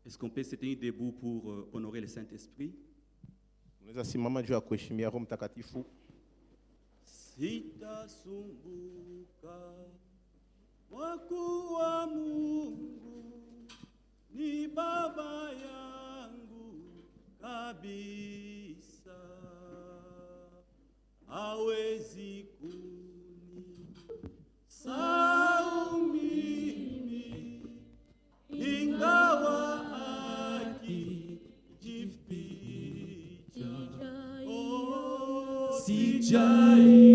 Est-ce qu'on peut se tenir debout pour honorer le Saint-Esprit? Unaweza simama juu ya kuheshimia Roho Mtakatifu. Sitasumbuka kwa kuwa Mungu ni baba yangu kabisa, hawezi kunisahau mimi, ingawa akijificha. Oh, sijaiona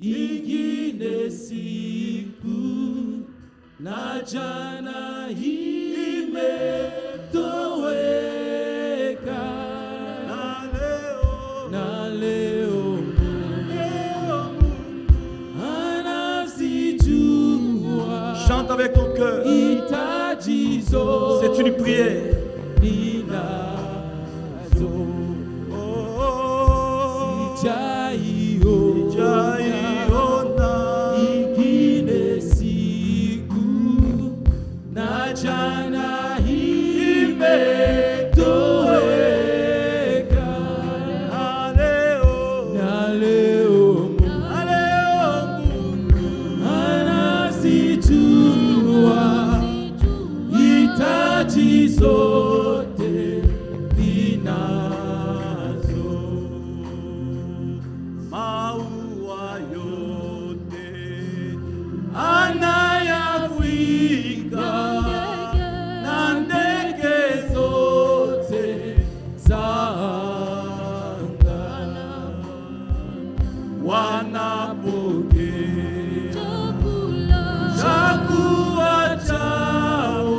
ingine siku, na jana imetoweka, na leo anazijua. Chante avec ton cœur. Itajizo C'est une prière. ninazo. Sijaiona ingine siku, na jana imetoweka, na leo Mungu anazijua hitaji zote ninazo. Maua yote anayafuika, na ndege zote za angani wanapokea chakula chao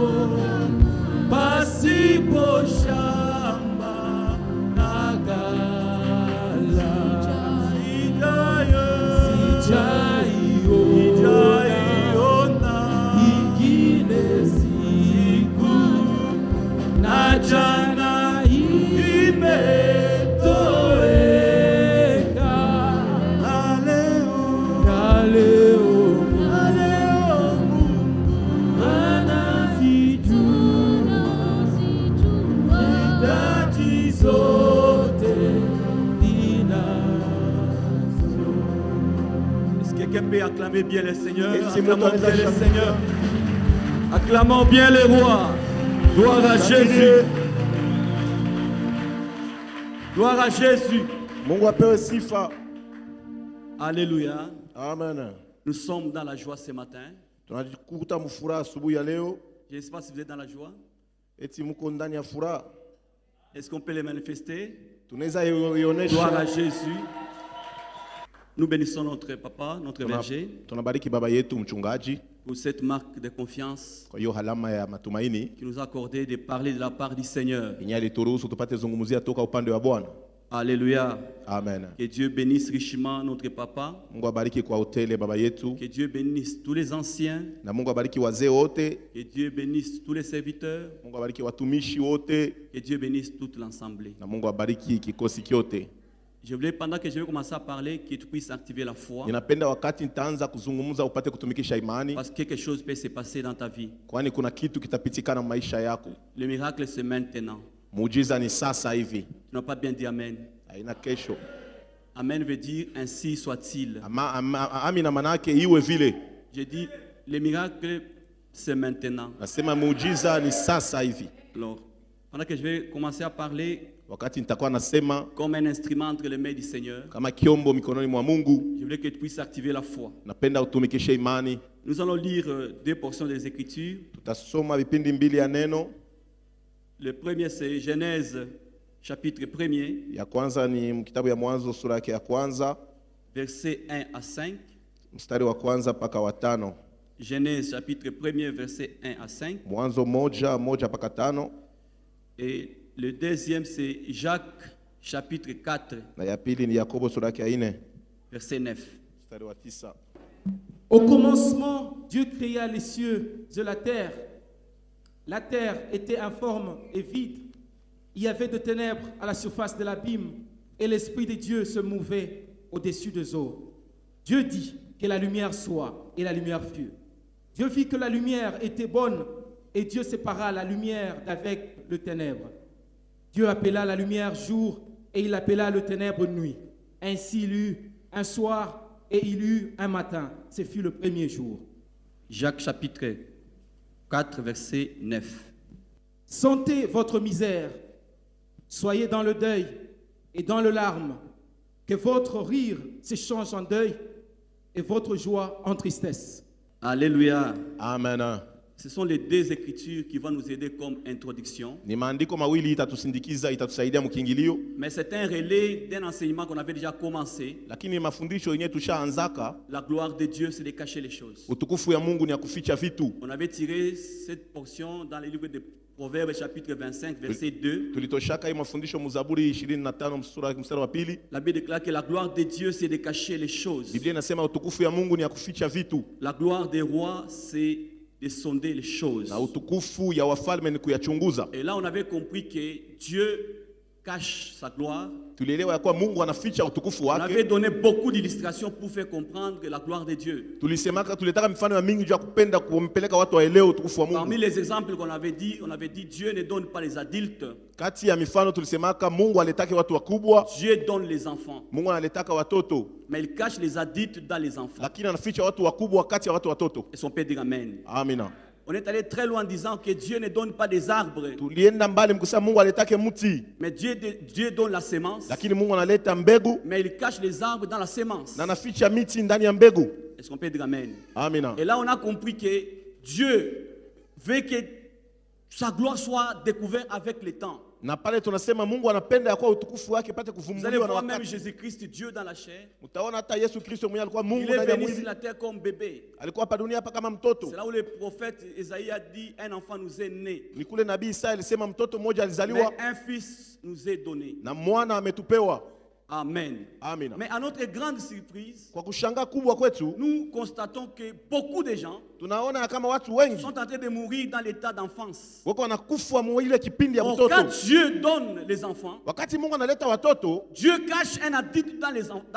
pasipo shamba na ghala. Sijaiona ingine siku, na jana imetoweka, na leo Mungu anazijua hitaji zote ninazo. Est-ce que quelqu'un peut acclamer bien le Seigneur? Et si Acclamons vous bien connaissez le la Seigneur. Acclamons bien le roi. Gloire à Jésus. Gloire à Jésus. Mungu apewe sifa. Alléluia. Amen. Nous sommes dans la joie ce matin. Tunajikuta mfuraha asubuhi ya leo. Je ne sais pas si vous êtes dans la joie. Eti mko ndani ya furaha. Est-ce qu'on peut les manifester? Tunaweza Gloire à ionyesha. Jésus. Nous bénissons notre papa, notre berger, Tunabariki baba yetu mchungaji pour cette marque de confiance kwa hiyo halama ya matumaini qui nous a accordé de parler de la part du Seigneur. yenye alituruhusu tupate zungumzia toka upande wa Bwana. Alléluia. Amen. Que Dieu bénisse richement notre papa. Mungu abariki kwa hoteli baba yetu, Que Dieu bénisse tous les anciens. na Mungu abariki wazee wote. Que Dieu bénisse tous les serviteurs. Mungu abariki watumishi wote, Que Dieu bénisse toute l'assemblée. na Mungu abariki kikosi kyote. Je voulais, pendant que je vais commencer à parler, que tu puisses activer la foi. Ninapenda wakati nitaanza kuzungumza upate kutumikisha imani, Parce que quelque chose peut se passer dans ta vie. kwani kuna kitu kitapitikana maisha yako. Le miracle, c'est maintenant. Muujiza ni sasa hivi, Tu n'as pas bien dit Amen. haina kesho. Amen veut dire ainsi soit-il. Amina manake iwe vile. Je dis, le miracle, c'est maintenant. Nasema muujiza ni sasa hivi. Alors, pendant que je vais commencer à parler Wakati nitakuwa nasema comme un instrument entre les mains du Seigneur, kama kiombo mikononi mwa Mungu, je voulais que tu puisses activer la foi. napenda utumikishe imani. Nous allons lire deux portions des Écritures. Tutasoma vipindi mbili ya neno. Le premier, c'est Genèse, chapitre 1er, Ya kwanza ni kitabu ya Mwanzo sura yake ya kwanza, versets 1 à 5. mstari wa kwanza mpaka wa tano. Genèse, chapitre 1er, versets 1 à 5. Mwanzo moja mpaka tano. Et le deuxième, c'est Jacques, chapitre 4, Na ya pili ni Yakobo sura yake ya 4, verset 9. mstari wa 9. Au commencement, Dieu créa les cieux et la terre. La terre était informe et vide. Il y avait de ténèbres à la surface de l'abîme, et l'Esprit de Dieu se mouvait au-dessus des eaux. Dieu dit que la lumière soit, et la lumière fut. Dieu vit que la lumière était bonne, et Dieu sépara la lumière d'avec le ténèbre. Dieu appela la lumière jour et il appela le ténèbre nuit. Ainsi il eut un soir et il eut un matin. Ce fut le premier jour. Jacques chapitre 4, verset 9. Sentez votre misère, soyez dans le deuil et dans le larme, que votre rire s'échange en deuil et votre joie en tristesse. Alléluia. Amen. Ce sont les deux écritures qui vont nous aider comme introduction. Ni maandiko mawili itatusindikiza, itatusaidia mkiingilio, Mais c'est un relais d'un enseignement qu'on avait déjà commencé. lakini mafundisho yenyewe tushaanzaka. La gloire de Dieu, c'est de cacher les choses. Utukufu ya Mungu ni ya kuficha vitu. On avait tiré cette portion dans le livre de Proverbes chapitre 25, verset 2. Tulitoshaka hii mafundisho Mzaburi 25 mstari wa pili. La Bible déclare que la gloire de Dieu, c'est de cacher les choses. Biblia inasema utukufu ya Mungu ni ya kuficha vitu, La gloire des rois, c'est de sonder les choses. na utukufu ya wafalme ni kuyachunguza. Et là, on avait compris que Dieu cache sa gloire. Tulielewa ya kuwa Mungu anaficha utukufu On avait wake. donné beaucoup d'illustrations pour faire comprendre la gloire de Dieu. Tulisemaka, tulitaka mifano ya mingi juu ya kupenda kumpeleka watu waelewe utukufu wa Parmi Mungu. les exemples qu'on avait dit Dieu ne donne pas les adultes, Kati ya mifano tulisemaka Mungu aletake watu wakubwa, Dieu donne les enfants. Mungu analetaka watoto, Mais il cache les adultes dans les enfants. lakini anaficha watu wakubwa kati ya watu watoto. Et son père dit Amen. Amina. On est allé très loin en disant que Dieu ne donne pas des arbres, Tulienda mbali mkusema Mungu aletake mti, mais Dieu donne la sémence. lakini Mungu analeta mbegu Mais il cache les arbres dans la sémence. na anaficha miti ndani ya mbegu. Est-ce qu'on peut dire Amen? Amina. Et là, on a compris que Dieu veut que sa gloire soit découverte avec le temps. Na pale tunasema Mungu anapenda ya kuwa utukufu wake pate Vous allez kuvumbuliwa na voir même wakati. Jésus-Christ, Dieu dans la chair. Mtaona hata Yesu Kristo mwenyewe alikuwa Il Mungu est ndani ya venu sur mwili. la terre comme bébé. Alikuwa hapa dunia hapa kama mtoto. C'est là où le prophète Isaïe a dit un enfant nous est né, Ni kule nabii Isaya alisema mtoto mmoja mais alizaliwa un fils nous est donné. na mwana ametupewa. Amen. Amina. Mais à notre grande surprise, Kwa kushangaa kubwa kwetu, nous constatons que beaucoup de gens tunaona kama watu wengi sont en train de mourir dans l'état d'enfance. wako wanakufa mu ile kipindi ya Or, mtoto. quand Dieu donne les enfants, Wakati Mungu analeta watoto, Dieu cache un adulte dans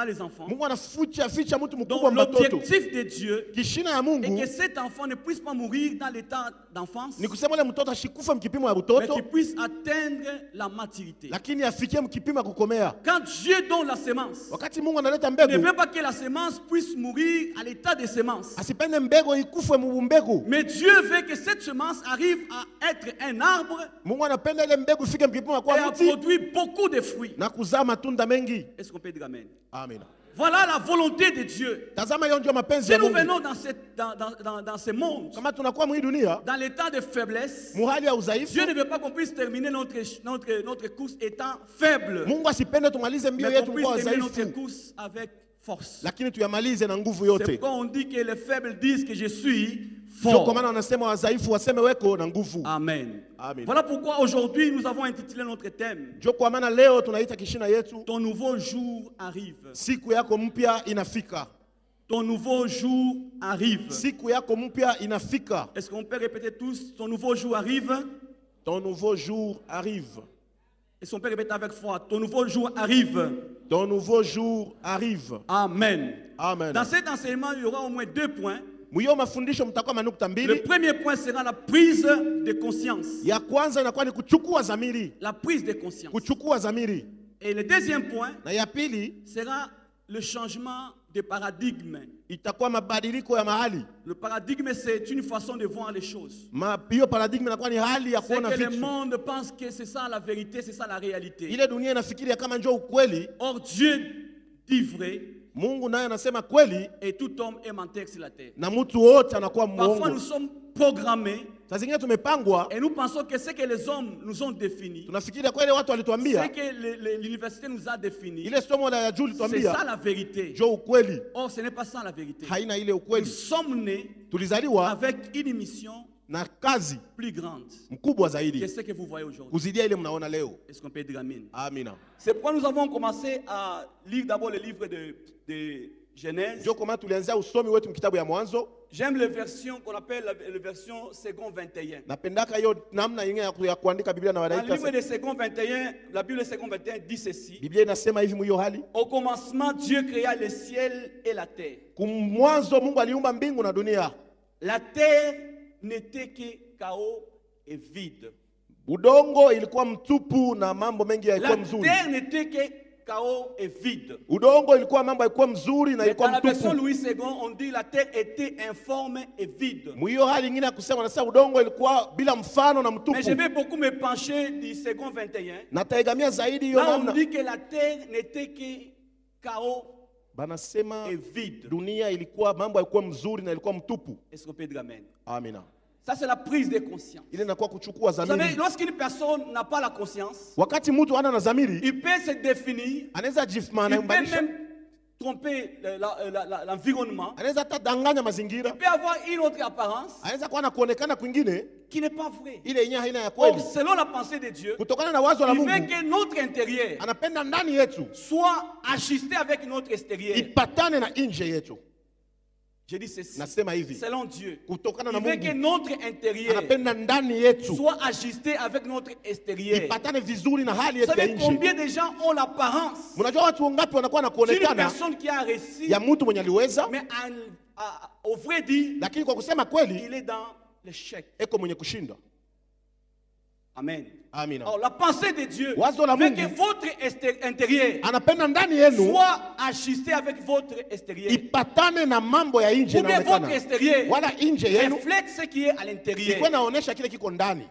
les enfants. Mungu anaficha mtu Donc mkubwa mtoto. l'objectif de Dieu Kishina ya est Mungu que cet enfant ne puisse pas mourir dans l'état d'enfance, ni kusema ule mtoto ashikufa mkipimo ya mais utoto, qu'il puisse atteindre la maturité. lakini afikie mkipimo ya kukomea. Quand Dieu donne la sémence, Wakati Mungu analeta il ne mbegu, veut pas que la sémence puisse mourir à l'état de sémence. asipende mbegu ikufe mu mbegu. Mais Dieu veut que cette semence arrive à être un arbre Mungu anapenda ile mbegu ifike mkipimo ya et kuwa à mti produire beaucoup de fruits. na kuzaa matunda mengi. Est-ce qu'on peut dire Amen? Amina. Voilà la volonté de Dieu. Tazama hiyo ndio mapenzi Si ya nous Mungu. venons dans ce monde, Kama tunakuwa mwi dunia dans l'état de faiblesse, muhali ya udhaifu, Dieu ne veut pas qu'on puisse terminer notre course étant faible, Mungu asipende tumalize mbio mais yetu qu'on kwa puisse terminer notre udhaifu, course avec force. lakini tuyamalize na nguvu C'est yote. pourquoi on dit que les faibles disent que je suis Ndio kwa fort. maana wanasema wadhaifu waseme weko na nguvu. Amen. Amen. Voilà pourquoi aujourd'hui nous avons intitulé notre thème Ndio kwa maana leo tunaita kishina yetu, Ton nouveau jour arrive. siku yako mpya inafika. Ton nouveau jour arrive. Siku yako mpya inafika. Est-ce qu'on peut répéter tous? Ton nouveau jour arrive. Ton nouveau jour arrive. Est-ce qu'on peut répéter avec foi? Ton nouveau jour arrive. Ton nouveau jour arrive. Amen. Amen. Dans cet enseignement, il y aura au moins 2 points. Mwiyo mafundisho mtakuwa manukta Le mbili. premier point sera la prise de conscience. Ya kwanza inakuwa ni kuchukua dhamiri, La prise de conscience. kuchukua dhamiri. Et le deuxième point Na ya pili sera le changement de paradigme. itakuwa mabadiliko ya mahali. Le paradigme, c'est une façon de voir les choses. Hiyo paradigma inakuwa ni hali ya C'est kuona que le vitu. monde pense que c'est ça la vérité, c'est ça la réalité. Ile dunia inafikiria kama njoo ukweli, Or, Dieu dit vrai Mungu naye anasema kweli, et tout homme est menteur sur la terre. na mtu wote anakuwa Parfois, nous mwongo. sommes programmés Saa zingine tumepangwa, et nous pensons que ce que les hommes nous ont défini, tunafikiria kwa ile watu ce walituambia, que l'université nous a défini, ile somo la ya juu c'est ça lituambia la vérité. njoo ukweli. Or, ce n'est pas ça la vérité. Haina ile Nous ukweli. sommes nés Tulizaliwa avec une mission na kazi plus grande mkubwa que zaidi ce que vous voyez aujourd'hui. kuzidia ile mnaona leo. Est-ce qu'on peut dire Amen? Amina. C'est pourquoi nous avons commencé à lire d'abord le livre de Genèse. Ndio kwa maana tulianzia usomi wetu mkitabu ya Mwanzo. J'aime les versions qu'on appelle la version second 21. Napendaka hiyo namna nyingine ya kuandika Biblia na Dans le livre wanaita. de second 21, la Bible de second 21 dit ceci. Biblia inasema hivi mwiyo hali. Au commencement, Dieu créa le ciel et la terre. Kumwanzo Mungu aliumba mbingu na dunia. La terre n'était que chaos et vide. Udongo ilikuwa mtupu na mambo mengi La yalikuwa mzuri. terre n'était que chaos et vide. Udongo ilikuwa mambo yalikuwa mzuri na Mais ilikuwa dans la version mtupu. Louis II, on dit la terre était informe et vide. Mwiyo hali nyingine ya kusema nasema udongo ilikuwa bila mfano na Mais mtupu. je vais beaucoup me pencher du second 21. Na taigamia zaidi hiyo Là, on namna. dit que la terre n'était que chaos Banasema et vide. dunia ilikuwa mambo yalikuwa mzuri na ilikuwa mtupu. Est-ce qu'on peut dire amen? Amina. Ça, c'est la prise de conscience. Ile inakuwa kuchukua Vous savez, dhamiri. lorsqu'une personne n'a pas la conscience, Wakati mtu ana na dhamiri, il peut se définir, anaweza jifmana il peut mbalisha. même tromper l'environnement, Anaweza hata danganya mazingira. il peut avoir une autre apparence Anaweza kuwa na kuonekana kwingine qui n'est pas vraie. ile yenyewe haina ya Or, kweli. selon la pensée de Dieu, Kutokana na wazo la il veut Mungu, que notre intérieur anapenda ndani yetu soit ajusté avec notre extérieur. ipatane na nje yetu. Je dis ceci. Nasema hivi, Selon Dieu, kutokana il na veut que Mungu notre intérieur anapenda ndani yetu soit ajusté avec notre extérieur. ipatane vizuri na hali Vous yetu ya savez nje. combien de gens ont l'apparence Mnajua watu wangapi wanakuwa na d'une kuonekana personne qui a réussi, ya mtu mwenye aliweza, mais au vrai dire, lakini kwa kusema kweli il est dans l'échec. eko mwenye kushindwa. Amen. Amina. Alors, la pensée de Dieu Wazo la veut Mungu. que votre intérieur Anapenda ndani yenu soit ajusté avec votre extérieur. ipatane na mambo ya nje Ou bien votre yanaonekana, extérieur wala nje yenu reflète ce qui est à l'intérieur. ikuwe naonesha kile kiko ndani.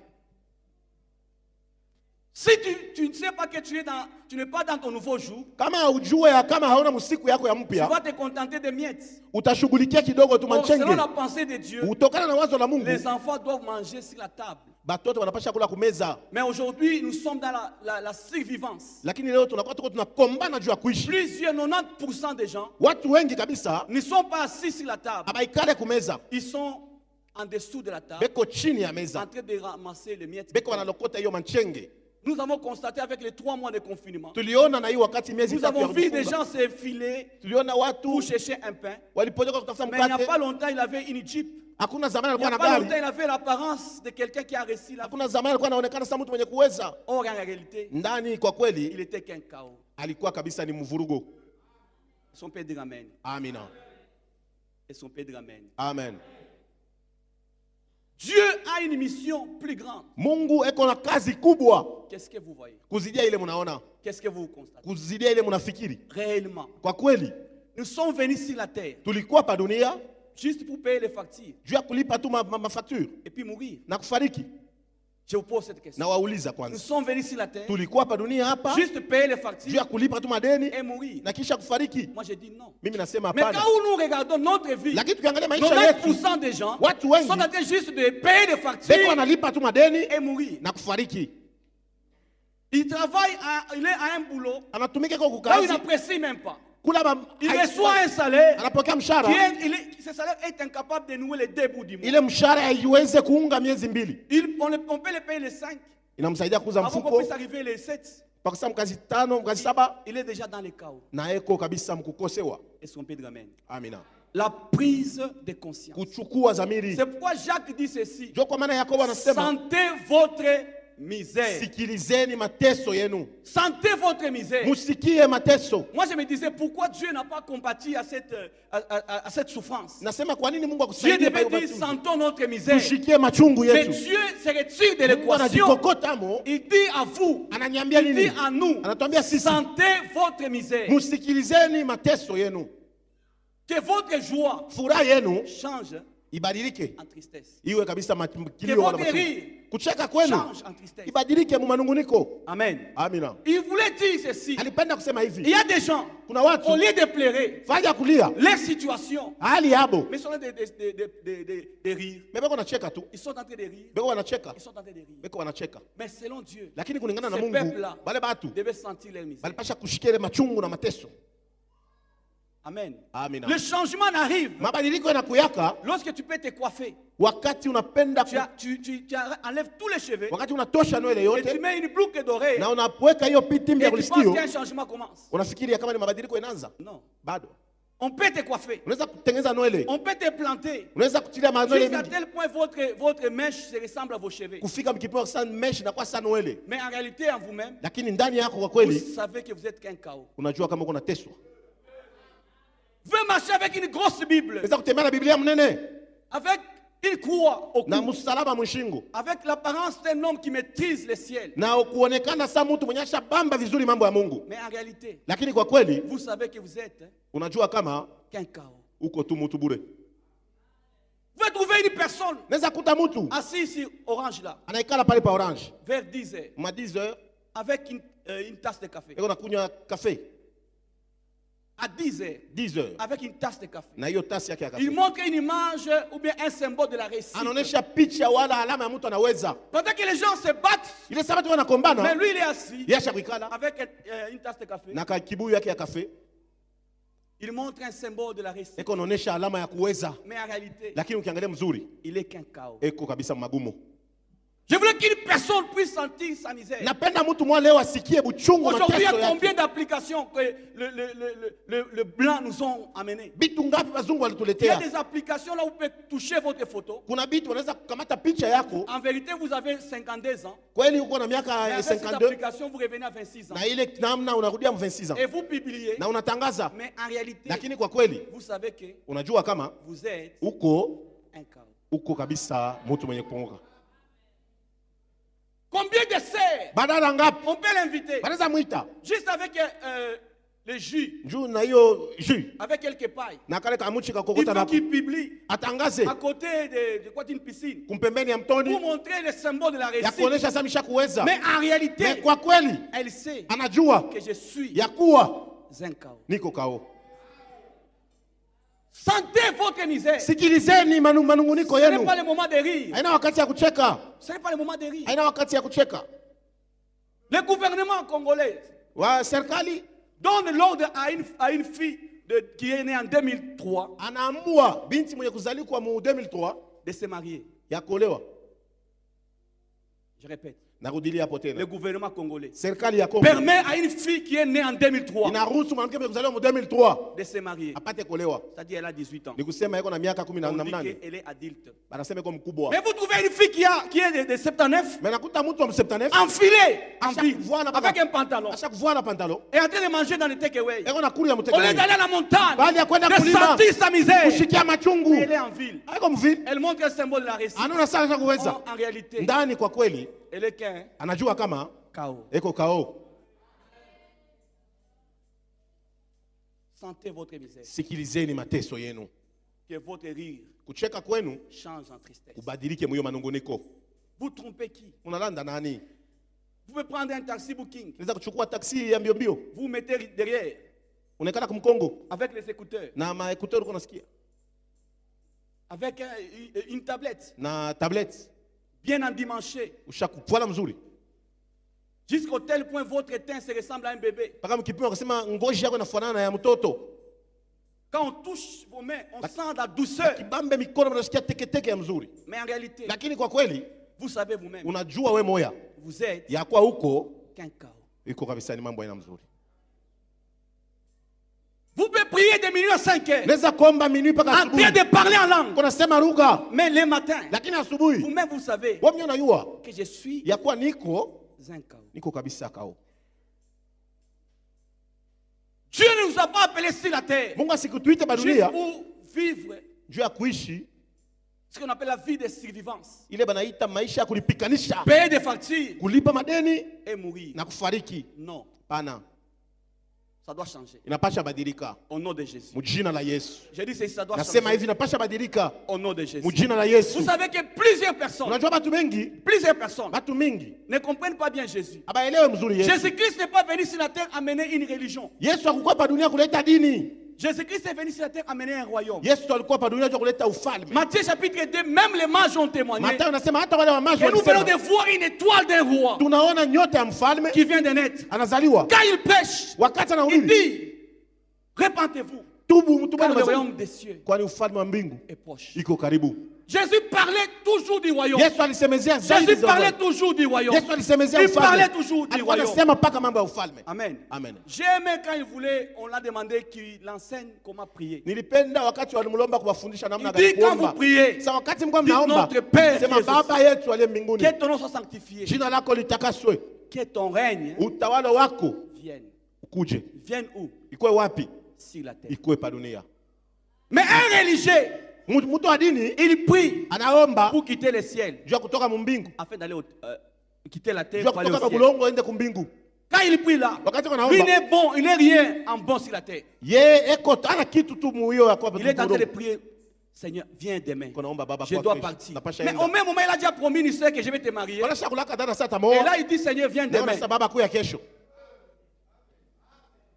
Si tu ne sais pas que tu n'es pas dans ton nouveau jour, Kama ujue ya kama hauna msiku yako ya tu mpya, vas te contenter de miettes. utashughulikia kidogo tu Or, selon manchenge. la pensée de Dieu, Kutokana na wazo la Mungu, les enfants doivent manger sur la table. batoto wanapasha kula kumeza, Mais aujourd'hui, nous sommes dans la survivance. lakini leo tunakuwa tuko tunakombana juu ya kuishi. Plusieurs, 90% des gens Watu wengi kabisa ne sont pas assis sur la table. abaikale kumeza, Ils sont en dessous de la table, beko chini ya en meza, train de ramasser les miettes. beko wanalokota hiyo manchenge. Nous avons constaté avec les 3 mois de confinement, Tuliona na hii wakati miezi nous mitatu ya avons vu des kufunga. gens s'effiler Tuliona pour watu chercher un pain. walipotoka kutafuta Mais il n'y a mkate. pas longtemps, il avait une jeep. Hakuna zamani Il n'y alikuwa a na pas longtemps, gari, il avait l'apparence de quelqu'un qui a réussi la vie. hakuna zamani alikuwa anaonekana kama mtu mwenye kuweza. Or, en réalité, Ndani kwa kweli il était qu'un chaos. alikuwa kabisa ni mvurugo. Son père dit amen. Amina. Et son père dit amen. Amen. Dieu a une mission plus grande. Mungu eko na kazi kubwa Qu'est-ce que vous voyez? kuzidia ile mnaona, Qu'est-ce que vous constatez? kuzidia ile mnafikiri. Réellement, Kwa kweli nous sommes venus sur la terre tulikuwa pa dunia juste pour payer les factures juu ya kulipa tu mafacture et puis mourir. na kufariki. Je vous pose cette question. Na wauliza Nous kwanza, sommes venus sur la terre tulikuwa pa dunia hapa juste payer les juu factures ya kulipa tu madeni et mourir. na kisha kufariki? Moi, je dis non. Mimi nasema Mais hapana. quand nous regardons notre vie, Lakini tukiangalia maisha yetu, 90% des gens watu wengi sont en train juste de payer des beko factures wanalipa tu madeni et mourir. na kufariki. Il travaille, il est à un boulot, Anatumika kwa là où il kukazi n'apprécie même pas. kula Il reçoit un salaire, anapokea qui mshahara, ce salaire est incapable de nouer les 2 bouts du mois. ile mshahara haiweze kuunga miezi mbili, On peut le payer les 5, inamsaidia kuuza avant qu'on mfuko puisse arriver les 7. mpaka sasa mkazi 5 mkazi 7 Il est déjà dans les chaos. na eko kabisa mkukosewa. Est-ce qu'on peut dire amen? Amina. La prise de conscience. Kuchukua dhamiri. C'est pourquoi Jacques dit ceci. Ndio kwa maana Yakobo anasema Sentez votre misère. sikilizeni mateso yenu, Sentez votre misère. musikie mateso. Moi, je me disais, pourquoi Dieu n'a pas compati à cette souffrance? Nasema kwa nini Mungu Dieu akusaidie devait kwa dire, hiyo sentons notre misère. tushikie machungu Mais yetu. Dieu se retire de Mungu l'équation. anajikokota mo, Il dit à vous, ananiambia il dit nini? à nous, Anatuambia sisi, sentez votre misère. musikilizeni mateso yenu, Que votre joie furaha yenu change ibadilike, en tristesse. iwe kabisa Que kilio wala votre machungu. rire Kucheka kwenu change en tristesse. ibadilike mu manunguniko. Amen. Amina. Il voulait dire ceci. Alipenda kusema Il hivi, y a des gens, kuna au watu lieu de pleurer fanya kulia les situations, hali yabo, mais ils sont en train de rire. beko wanacheka tu, Ils sont en train de rire. beko wanacheka, Ils sont en train de rire. beko wanacheka, Mais selon Dieu, lakini kulingana na ce Mungu peuple-là wale batu devait sentir leur misère. balipasha kushikia ile machungu na mateso. Amen. Amina. Le changement n'arrive Mabadiliko yanakuyaka lorsque tu peux te coiffer. wakati unapenda Tu enlèves tous les cheveux wakati unatosha nywele et tu yote mets une boucle d'oreille na unapweka hiyo pitimbi ya et tu penses kulisikio, qu'un changement commence. unafikiria kama ni mabadiliko inaanza. Non. Bado On peut te coiffer. unaweza kutengeneza nywele, On peut te planter. unaweza kutilia manywele Jusqu'à mingi tel point votre mèche se ressemble à vos cheveux. kufika mkipima sana mesh na kwa sana nywele, Mais en réalité, en vous-même, lakini ndani yako kwa vous kweli savez que vous êtes qu'un chaos. unajua kama uko nateswa. Vous pouvez marcher avec une grosse Bible, Unaweza kutembea na Biblia mnene avec une croix au na cou, msalaba mshingo, avec l'apparence d'un homme qui maîtrise le ciel. na kuonekana saa mtu mwenye ashabamba vizuri mambo ya Mungu. Mais en réalité, Lakini kwa kweli vous savez que vous êtes unajua kama qu'un chaos. uko tu mtu bure. Vous pouvez trouver une personne Naweza kuta mtu assise ici, orange là, anaikala pale pa Orange vers 10 heures, ma 10h avec une tasse de café. eko nakunywa kafe À 10 heures, 10h avec une tasse de café. na hiyo tasi yake ya Il kafe, montre une image ou bien un symbole de la réussite. anaonesha picha wala alama ya mtu anaweza. Pendant que les gens se battent, Ile sababu mais wanakombana, lui il est assis yasha kuikala avec une tasse de café. na kibuyu yake ya kafe, Il montre un symbole de la réussite. eko naonesha alama ya kuweza, Mais en réalité, lakini ukiangalia mzuri il est qu'un chaos. eko kabisa magumu. Je voulais qu'une personne puisse sentir sa misère. Napenda mtu mwa leo asikie buchungu Aujourd'hui, il y mateso a yake. combien d'applications que le blanc nous ont amenées? Bitu ngapi wazungu Il y a walituletea? des applications là où vous pouvez toucher votre photo. Kuna bitu wanaweza kukamata picha yako, En vérité, vous avez 52 ans. kweli uko na Mais miaka avec cette 52 application, vous revenez à 26 ans. na ile namna unarudia 26 ans Et vous publiez. na unatangaza, Mais en réalité, lakini kwa kweli vous savez que unajua kama vous êtes uko un chaos. kabisa mtu mwenye kupongoka. Combien de serres Badala ngapi on peut l'inviter? wanaweza mwita Juste avec le jus, juu na hiyo jus avec quelques pailles. na kale kamuchi Il kakokota faut na qu'il publie atangaze à côté de quoi, une piscine kumpembeni ya pour mtoni montrer le symbole de la ya réussite. kuonesha samisha kuweza. Mais en réalité, Mais kwa kweli elle sait anajua que je suis ya kuwa un chaos. niko kao. Sentez votre misère. Ce Sikilizeni manunguniko n'est yenu, pas le moment de rire. haina wakati ya kucheka, Ce n'est pas le moment de rire. haina wakati ya kucheka. Le gouvernement congolais Wa serikali donne l'ordre à une fille qui est née en 2003 anaamua binti mwenye kuzalikwa mu 2003 de se marier. ya kuolewa. Je répète. Narudilia hapo Le tena, gouvernement congolais serikali ya Kongo permet à une fille qui est née en 2003 inaruhusu mwanamke mwenye kuzaliwa mu 2003 de se marier. apate kuolewa. C'est-à-dire elle a 18 ans. Ni kusema yuko na miaka On 18, dit qu'elle est adulte. banasema yuko mkubwa. Mais vous trouvez une fille qui est de 79, Mais nakuta mtu wa 79 enfilée en Acha ville, kuvua avec un pantalon, asha kuvua na pantalo, et en train de manger dans le takeaway. eko na kuri ya Au lieu mtekelezaji, d'aller à la montagne, bali ya kwenda de kulima sentir sa misère, kushikia machungu, elle est en ville. haiko mvili, Elle montre un symbole de la réussite. anaona sana kuweza. En réalité, Ndani kwa kweli elle est qu'un anajua kama chaos. eko kao. Sentez votre misère. Sikilizeni mateso yenu, Que votre rire kucheka kwenu change en tristesse. kubadilike mwiyo manunguniko. Vous trompez qui? Unalanda nani? Vous pouvez prendre un taxi booking. Unaweza kuchukua taksi ya mbio mbio, Vous mettez derrière unaikala kumkongo avec les écouteurs, na maekuteur uko nasikia avec une tablette na tablet, bien endimanchée, ushakuvala mzuri jusqu'au tel point votre teint se ressemble à un bébé. mpaka mkipima wakasema ngozi yako inafanana na ya mtoto. Quand on touche vos mains, on sent la douceur. Kibambe mikono mnasikia teketeke ya mzuri, Mais en réalité, lakini kwa kweli vous savez vous-même, unajua we moya vous êtes ya kwa huko qu'un chaos. iko kabisa, ni mambo aina mzuri. Vous pouvez prier de minuit à 5 heures, Naweza kuomba minui mpaka en asubuhi, train de parler en langue. kuna sema lugha, Mais le matin, lakini asubuhi vous-même vous savez wewe mwenyewe unajua que je suis ya kuwa un chaos. niko kabisa kao. Dieu ne nous a pas appelés sur la terre Mungu asikutuite juste badunia pour vivre juu ya kuishi ce qu'on appelle la vie de survivance. ile banaita maisha ya kulipikanisha, Payer des factures kulipa madeni et mourir. na kufariki. Non, Pana, ça doit changer. inapasha badilika Au nom de Jésus. mujina la Yesu. J'ai dit ceci, ça doit Nasema changer. hivi, inapasha badilika Au nom de Jésus. mujina la Yesu. Vous savez que plusieurs personnes Unajua batu mingi ne comprennent pas bien Jésus. abaelewe mzuri Yesu. Jésus-Christ n'est pas venu sur la terre amener une religion. Yesu hakukuwa pa dunia kuleta dini. Jésus-Christ est venu sur la terre amener un royaume. Yesu alikuwa pa dunia kuleta ufalme. Matthieu chapitre 2, même les mages ont témoigné. Mathayo anasema hata wale wamaji Et nous venons walisema, de voir une étoile d'un roi tunaona nyota ya mfalme qui vient de naître. anazaliwa. Quand il prêche, Wakati il anahubiri, dit, répentez-vous, tubu mtu car bwana le royaume mazuri, des cieux kwani ufalme wa mbingu est proche. iko karibu. Jésus parlait toujours du royaume. Yesu alisemezea zaidi Jésus za parlait ufalme. toujours du royaume. Yesu alisemezea Il parlait ufalme. toujours du Alikuwa royaume. anasema mpaka mambo ya ufalme. Amen. Amen. J'ai aimé quand il voulait, on l'a demandé qu'il enseigne comment prier. Nilipenda wakati walimlomba kuwafundisha namna Il gani dit quand vous kuomba. priez, Sasa wakati mko dites mnaomba, notre Père sema qui est Baba yetu aliye mbinguni, que ton nom soit sanctifié, jina lako litakaswe, que ton règne utawala wako vienne. ukuje. Vienne où? Ikuwe wapi? Sur la terre. Ikuwe pa dunia. Mais un religieux Mtu wa dini il prie anaomba pour quitter le ciel, juu ya kutoka mbingu, afin d'aller quitter la terre juu ya pour aller kutoka au kwa ciel. bulongo aende kumbingu. Quand il prie là, Wakati lui anaomba n'est bon, il n'est rien en bon sur la terre. ye eko ana kitu tu muhiyo ya kwa Il est en train de prier, Seigneur, viens demain. Kunaomba baba Je kwa dois kesho. partir. Napasha Mais enda. au même moment, il a déjà promis une soeur que je vais te marier. Wala shakulaka dada sasa Et tamoa. là, il dit, Seigneur, viens Ndio demain. na baba kuya kesho.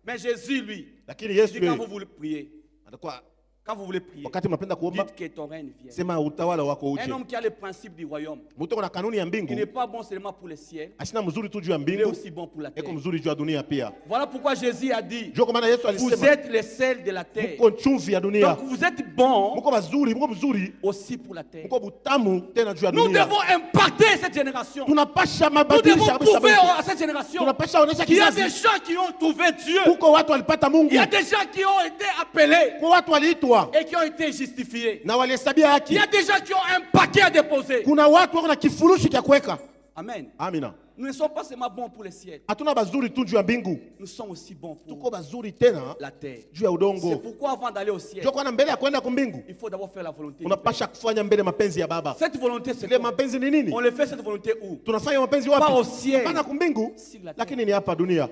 Mais Jésus, lui, Lakini il Yesu dit, quand yeye vous voulez prier, atakuwa quand vous voulez prier, wakati mnapenda kuomba dites que ton règne vienne. sema utawala wako Un uje. homme qui a le principe du royaume, Mtu kuna kanuni ya qui n'est mbingu, pas bon seulement pour le ciel, asina mzuri tu juu ya il est mbingu, aussi bon pour la terre. eko mzuri juu ya dunia pia. Voilà pourquoi Jésus a dit, Juu kwa maana Yesu vous alisema êtes le sel de la terre. mko chumvi ya dunia. Donc vous êtes bon Mko mazuri, mko mzuri, aussi pour la terre. mko butamu tena juu ya Nous dunia. devons impacter cette génération. Tunapasha Nous mabadilisha devons kabisa prouver Mungu. à cette génération Tunapasha onesha qu'il y a des kizazi gens qui ont trouvé Dieu. kuko watu walipata Mungu, Il y a des gens qui ont été appelés kwa watu waliitwa et qui ont été justifiés. na walihesabia Il haki. y a des gens qui ont un paquet à déposer. Kuna watu wako na kifurushi cha kuweka. Amen. Amina. Nous ne sommes pas seulement bons pour le ciel. Hatuna bazuri tu juu ya mbingu, Nous sommes aussi bons pour tuko bazuri tena la terre. juu ya C'est udongo. pourquoi avant d'aller au ciel, Jua kwana mbele ya kwenda kumbingu, il faut d'abord faire la volonté. du unapasha kufanya mbele mapenzi ya Baba. Père. Cette volonté, c'est Ile quoi? mapenzi ni nini? On le fait cette volonté où? Tunafanya mapenzi Pas au wapi? ciel. Hapana kumbingu, Sur la terre. lakini ni hapa dunia.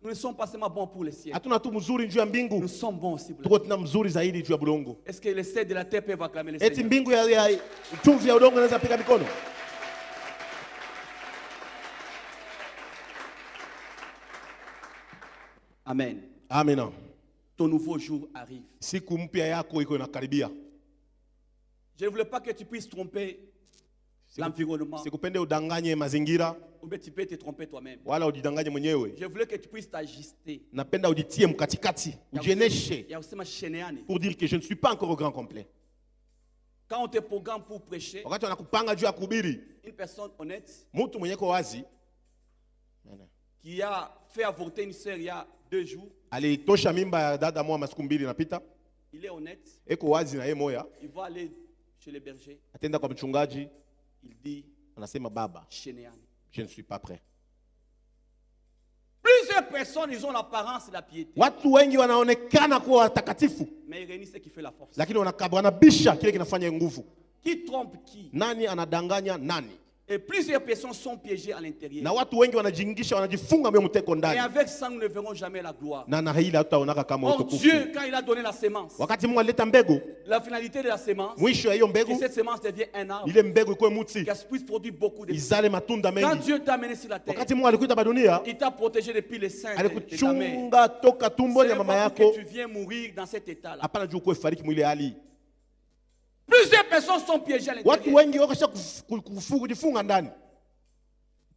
Nous ne sommes pas seulement bons pour le ciel. Hatuna tu mzuri juu ya Nous mbingu, sommes bons aussi pour la tuko terre. tuna mzuri zaidi juu ya bulongo. Est-ce que les ciels de la terre peuvent acclamer le Eti Seigneur? mbingu ya chumvi ya udongo inaweza piga mikono? Amen. Amina. Ton nouveau jour arrive. Siku mpya yako iko inakaribia. Je ne voulais pas que tu puisses tromper l'environnement. Sikupende udanganye mazingira Ou bien tu peux te tromper toi-même. wala ujidanganye mwenyewe. Je voulais que tu puisses t'ajuster. Napenda ujitie mkatikati, ujieneshe Il y a aussi ma cheneani. pour dire que je ne suis pas encore au grand complet. Quand on te programme pour prêcher, Wakati wanakupanga juu ya kuhubiri, une personne honnête mtu mwenye ko wazi qui a fait avorter une sœur il y a 2 jours, alitosha mimba ya dada moja masiku mbili napita, il est honnête, eko wazi na yeye moya, il va aller chez le berger, atenda kwa mchungaji, il dit anasema baba, cheneani. je ne suis pas prêt. Plusieurs personnes, ils ont l'apparence de la piété, Watu wengi wanaonekana kuwa watakatifu, mais il réunit ce qui fait la force. lakini wanabisha kile kinafanya nguvu. Qui trompe qui? Nani anadanganya nani? Et plusieurs personnes sont piégées à Na l'intérieur. watu wengi wanajiingisha, wanajifunga mwe mteko Et ndani, avec ça, nous ne verrons jamais la gloire. na hili hatutaonaka kama Or, utukufu. Dieu, quand il a donné la sémence, Wakati Mungu alileta mbegu, la finalité de la sémence, mwisho ya hiyo que mbegu, cette sémence devienne un arbre, ile mbegu ikuwe muti, qu'elle puisse produire beaucoup de fruits. izale matunda Quand mengi. Dieu t'a amené sur la terre, Wakati Mungu alikuita ba dunia, il t'a protégé depuis les seins de ta mère. alikuchunga toka tumboni ya C'est mama pas pour yako, que tu viens mourir dans cet état-là. hapana juu ukuwe fariki mwile hali. Plusieurs personnes sont piégées à Watu l'intérieur. wengi wakasha kujifunga ndani.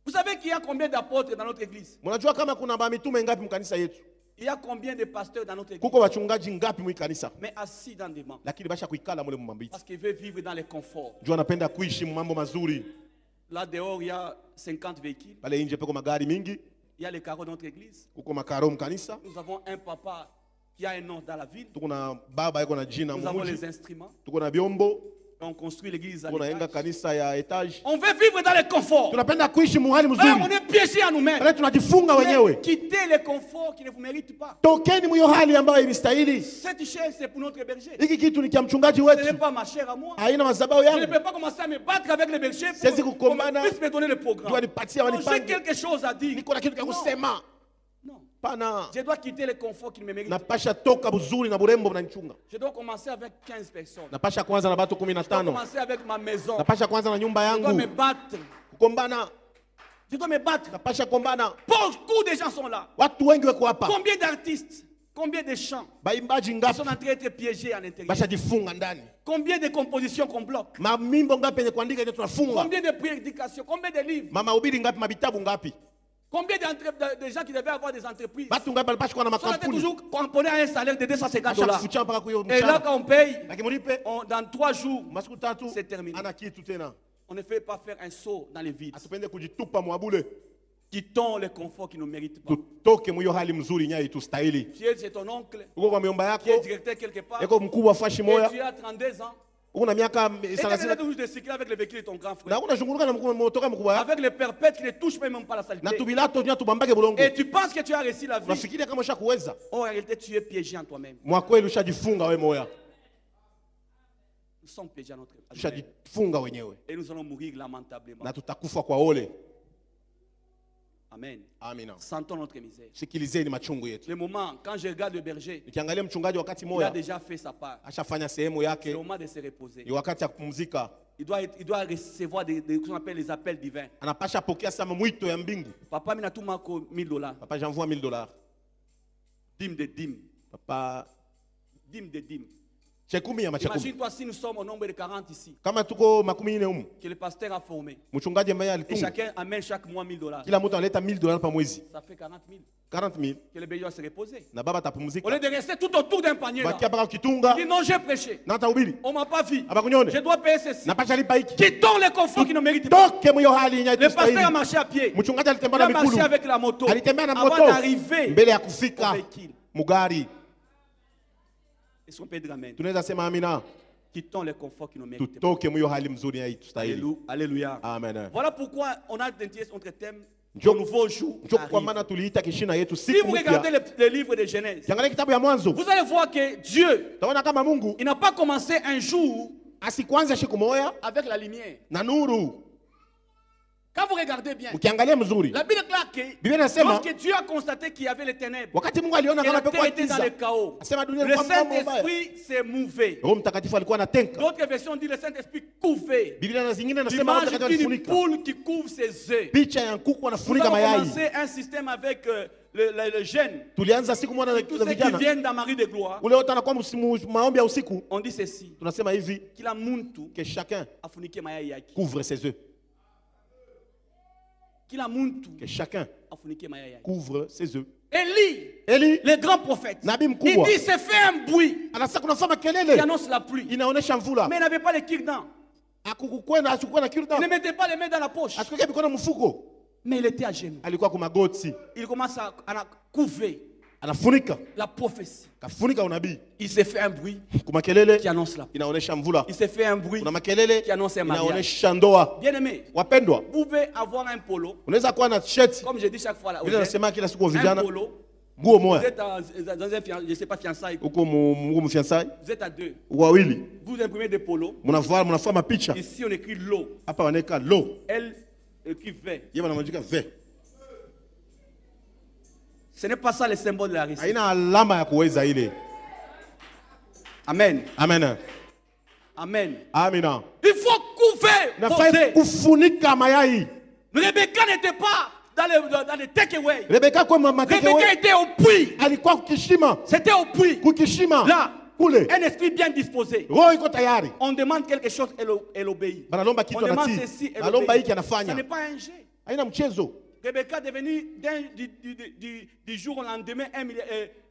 Vous savez qu'il y a combien d'apôtres dans notre église? Mnajua kama kuna ba mitume ngapi mkanisa yetu? Il y a combien de pasteurs dans notre église? Kuko wachungaji ngapi mwikanisa? Mais assis dans des bancs. Lakini basha kuikala mule mumambiti. Parce qu'ils veulent vivre dans les conforts. Juu anapenda kuishi mambo mazuri. Là dehors, il y a 50 véhicules. Pale nje peko magari mingi, Il y a les carreaux de notre église. kuko makaro mkanisa. Nous avons un papa qui a un nom dans la ville. Tuko na baba yako na jina Nous avons mmoja. les instruments. Tuko na vyombo, On construit l'église à tuko na yenga l'étage. kanisa ya etage. On veut vivre dans les conforts. Tunapenda kuishi muhali Alors, on mzuri. est piégé à nous-mêmes. Pale tunajifunga Mais wenyewe. quittez les conforts qui ne vous méritent pas. Tokeni mwiyo hali ambayo imestahili. Cette chair, c'est pour notre berger. Hiki kitu ni kia mchungaji Ce n'est wetu. pas ma chair à moi. Haina mazabao Je ne yangu. peux pas commencer à me battre avec les bergers Siwezi pour qu'on kukombana. puisse me donner le programme. Jua nipatie Non, j'ai wanipange. quelque chose à dire. Niko na kitu cha Non, kusema. non. Pana. Je dois quitter les conforts qui ne me méritent pas. Napasha toka buzuri na burembo mnanichunga. Je dois commencer avec 15 personnes. Napasha kwanza na batu Je dois 15. commencer avec ma maison. Napasha kwanza na nyumba Je dois me yangu. battre. Kukombana. Je dois me battre. Napasha kombana. Beaucoup de gens sont là. Watu wengi wako hapa. Combien d'artistes, combien de chants Baimbaji sont ngapi en train d'être piégés à l'intérieur? bashajifunga ndani. Combien de compositions qu'on bloque? Mamimbo ngapi yenye kuandika yenye tunafunga. Combien de prédications? Combien de livres? Mama ubiri ngapi mabitabu ngapi. Combien de gens qui devaient avoir des entreprises? Batu ngapi balipasha kuwa na Sont en train makampuni. toujours cramponner à un salaire de 250 Basha $. kufucha mpaka kuyo Et là, mshahara. quand on paye, Lakini mlipe dans 3 jours, masiku tatu c'est terminé. ana kitu tena. On ne fait pas faire un saut dans les vides. Asipende kujitupa mwabule. Quittons le confort qui ne nous mérite pas. Tutoke mwiyo hali mzuri nyai tustahili. Tu es ton oncle Uko kwa miomba qui est yako. directeur quelque part. Eko mkubwa fashi Et moya. tu as 32 ans. Uko na miaka Et tu es 30. toujours de cycler avec le véhicule de ton grand Na frère. unazunguruka na motoka mkubwa yako. Avec les perpètes qui ne touchent même pas la Na saleté. tubilato nya tubambage bulongo. Et tu penses que tu as réussi la vie. Unafikiria kama ushakuweza. En réalité, tu es piégé en toi-même. Mwa kweli ushajifunga wewe moya. Nous sommes péchés à notre tushajifunga wenyewe et nous allons mourir lamentablement. na tutakufa kwa ole. Amen. Amina. Sentons notre misère. Sikilizeni machungu yetu. Le moment, quand je regarde le berger, Nikiangalia mchungaji wakati il a moja déjà fait sa part. ashafanya sehemu C'est yake, le moment de se reposer. ni wakati ya kupumzika. Il doit recevoir ce qu'on appelle les appels divins. Anapasha pokea sama mwito ya mbingu. Papa, mina tout mako $1000. Papa, j'envoie $1000. Dîme de dîme. Papa, Dîme de dîme. chekumi ya machekumi. Imagine-toi si nous sommes au nombre de 40 ici, Kama tuko makumi ine humu, que le pasteur a formé. mchungaji ambaye Et alitunga, chacun amène chaque mois $1000. kila mtu analeta $1000 par mwezi, Ça fait 40 000. 40,000, Que le berger doit se reposer. na baba Au atapumzika. lieu de rester tout autour d'un panier là. Bakia baka kitunga, Il dit non, j'ai prêché. na atahubiri. On m'a pas vu. Abakunyone. Je dois payer ceci. Napasha lipa hiki. Quittons les conforts qui ne méritent pas. Toke mwiyo hali yenye Le pasteur a haitustahili. marché à pied. Mchungaji Il alitembea a na marché mikulu. avec la moto. Alitembea na Avant moto d'arriver mbele ya au kufika véhicule. mugari. Est-ce qu'on peut dire amen? Tunaweza sema amina. Quittons les conforts qui ne méritent pas. Tutoke mwiyo hali mzuri haitustahili. Alléluia. Amen. Voilà pourquoi on a identifié notre thème. Njo- Le nouveau jour Njo kwa arrive. maana tuliita kishina yetu Si siku vous regardez mpya. le livre de Genèse, Kiangalia kitabu ya Mwanzo, vous allez voir que Dieu, utaona kama Mungu il n'a pas commencé un jour asikuanza siku moja avec la lumière. na nuru. Quand vous regardez bien, Ukiangalia mzuri, la Bible déclare que Biblia inasema lorsque Dieu a constaté qu'il y avait les ténèbres, wakati Mungu aliona que kama la terre pekwa était dans giza, le chaos, asema dunia le ilikuwa mambo mbaya. Saint-Esprit s'est mouvé. Roho Mtakatifu alikuwa anatenka. D'autres versions disent le Saint-Esprit couvait. Biblia na zingine nasema Roho L'image Mtakatifu d'une alifunika. poule qui couvre ses œufs. Picha ya nkuku Nous anafunika avons mayai. commencé un système avec le jeûne. Tulianza siku moja na Tous ceux qui vijana. viennent dans Marie de gloire, Ule wote anakuwa maombi ya usiku. on dit ceci. Tunasema hivi Kila muntu que chacun afunike mayai yake. couvre ses œufs. Kila muntu Que chacun afunike mayai yake. couvre ses œufs. Élie, Eli le grand prophète, nabii il mkubwa dit c'est fait un bruit anasema kuna fama qui kelele annonce la pluie. inaonesha mvula. Mais il n'avait pas les cure-dents. Akukukwena asikuwa na Il ne kirda. mettait pas les mains dans la poche. Asikuweka mikono mfuko. Mais il était à genoux. Alikuwa kwa magoti. Il commence à couver Anafunika. la prophétie. Kafunika unabii. Il s'est fait un bruit Kuna kelele qui annonce la pluie. inaonesha mvula. Il s'est fait un bruit Kuna makelele qui annonce un mariage. inaonesha ndoa. Bien aimé, Wapendwa, vous pouvez avoir un polo, unaweza kuwa na t-shirt. comme je dis chaque fois là, Vile nasema kila siku kwa un vijana, polo, nguo vous moja. êtes dans un, je sais pas, fiançailles, Huko Mungu mfiansai, vous êtes à deux, wawili. vous imprimez des polos, Mnafua mapicha. ici on écrit l'eau, Hapa wanaweka lo. elle écrit vert. Yeye wanamwandika ve. Ce n'est pas ça le symbole de la réussite. Haina alama ya kuweza ile. Amen. Amen. Amen. Amina. Il faut couver vos Nafai œufs. kufunika mayai. Rebecca n'était pas dans les take-away. Rebeka kwa mateke Rebecca était au puits. alikuwa kukishima. C'était au puits. Kukishima. Là, Kule. un esprit bien disposé. Roho iko tayari. On demande quelque chose, elle obéit. Banalomba On kitu demande anatii. ceci, elle Banalomba obéit. hiki Ce anafanya. n'est pas un jeu. Haina mchezo. Rebecca est devenue du jour au lendemain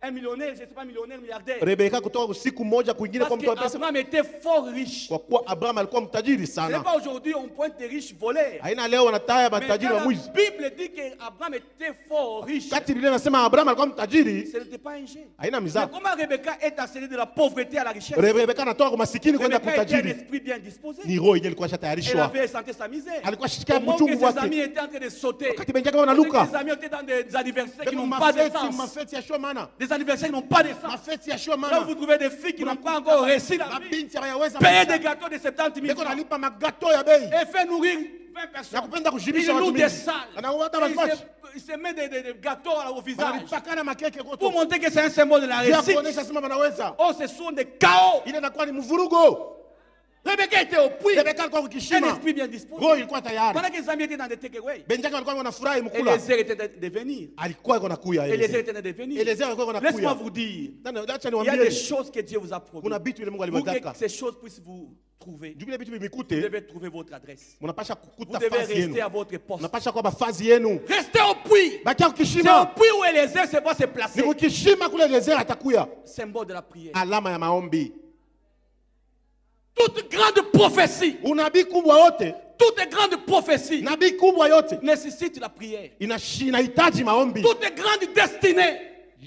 un millionnaire, je ne sais pas millionnaire, milliardaire. Rebeka kutoka siku moja kwingine kwa Parce mtu wa pesa. qu'Abraham était fort riche. Kwa kuwa Abraham alikuwa mtajiri Ce n'est sana. pas aujourd'hui on pointe des riches voleurs. Haina leo wanataya Mais matajiri quand wa la mwizi. Bible dit qu'Abraham était fort riche, Kati Biblia inasema Abraham alikuwa mtajiri, ce n'était pas un jeu. haina Mais mizaa. comment Rebecca est accédée de la pauvreté à la richesse? Rebeka anatoka kwa masikini kwenda Rebecca était un kutajiri. esprit bien disposé. Ni roho yenyewe ilikuwa Elle ishatayarishwa. avait senti sa misère. Alikuwa shikia Au moment mchungu que ses wake. amis étaient en train de sauter. Wakati wengine wanaluka. Ses amis étaient dans des anniversaires qui Beko n'ont pas de mafeti, sens. mafeti ya shomana. Des anniversaires qui n'ont pas de sens. Mafeti ya Là où shomana. vous trouvez des filles qui n'ont pas encore réussi la vie. Mabinti hayaweza Payer maisha. des gâteaux de 70 000 Beko francs. nalipa magato ya bei. Et fait nourrir 20 Na personnes. kupenda Il kushibisha loue watu des mingi. salles. Anawata Et mafashi. il se met des gâteaux au visage. Wanalipakana makeke Pour koto. montrer que c'est un symbole de la Pia réussite. kuonesha sema wanaweza. Oh, ce sont des chaos. Ile inakuwa ni mvurugo. Rebecca était au puits. Rebeka alikuwa Un kukishima. esprit bien disposé. Roho ilikuwa tayari. Pendant que les amis étaient dans des takeaways. Benjaki walikuwa wanafurahi Et mkula. les airs étaient de venir. Alikuwa yuko nakuya Et les airs yeye. étaient de venir. Elezea alikuwa Laisse-moi nakuya. vous dire. Acha Il y a des niwaambie. choses que Dieu vous a promis. Kuna vitu ile Mungu Pour que alivyotaka. ces choses puissent vous trouver, Juu vile vitu vous vimikute, devez trouver votre adresse. mnapasha Vous kukuta devez fazi rester à yenu. votre poste. Mnapasha kwa bafazi yenu. Restez au puits. Bakia C'est au kukishima. puits où Eliezer se va se placer. Ni kukishima kule Elezea atakuya. Symbole de la prière. Alama ya maombi. Toute grande prophétie, Unabii kubwa yote, toute grande prophétie nabii kubwa yote nécessite la prière. inahitaji maombi. Toute grande destinée,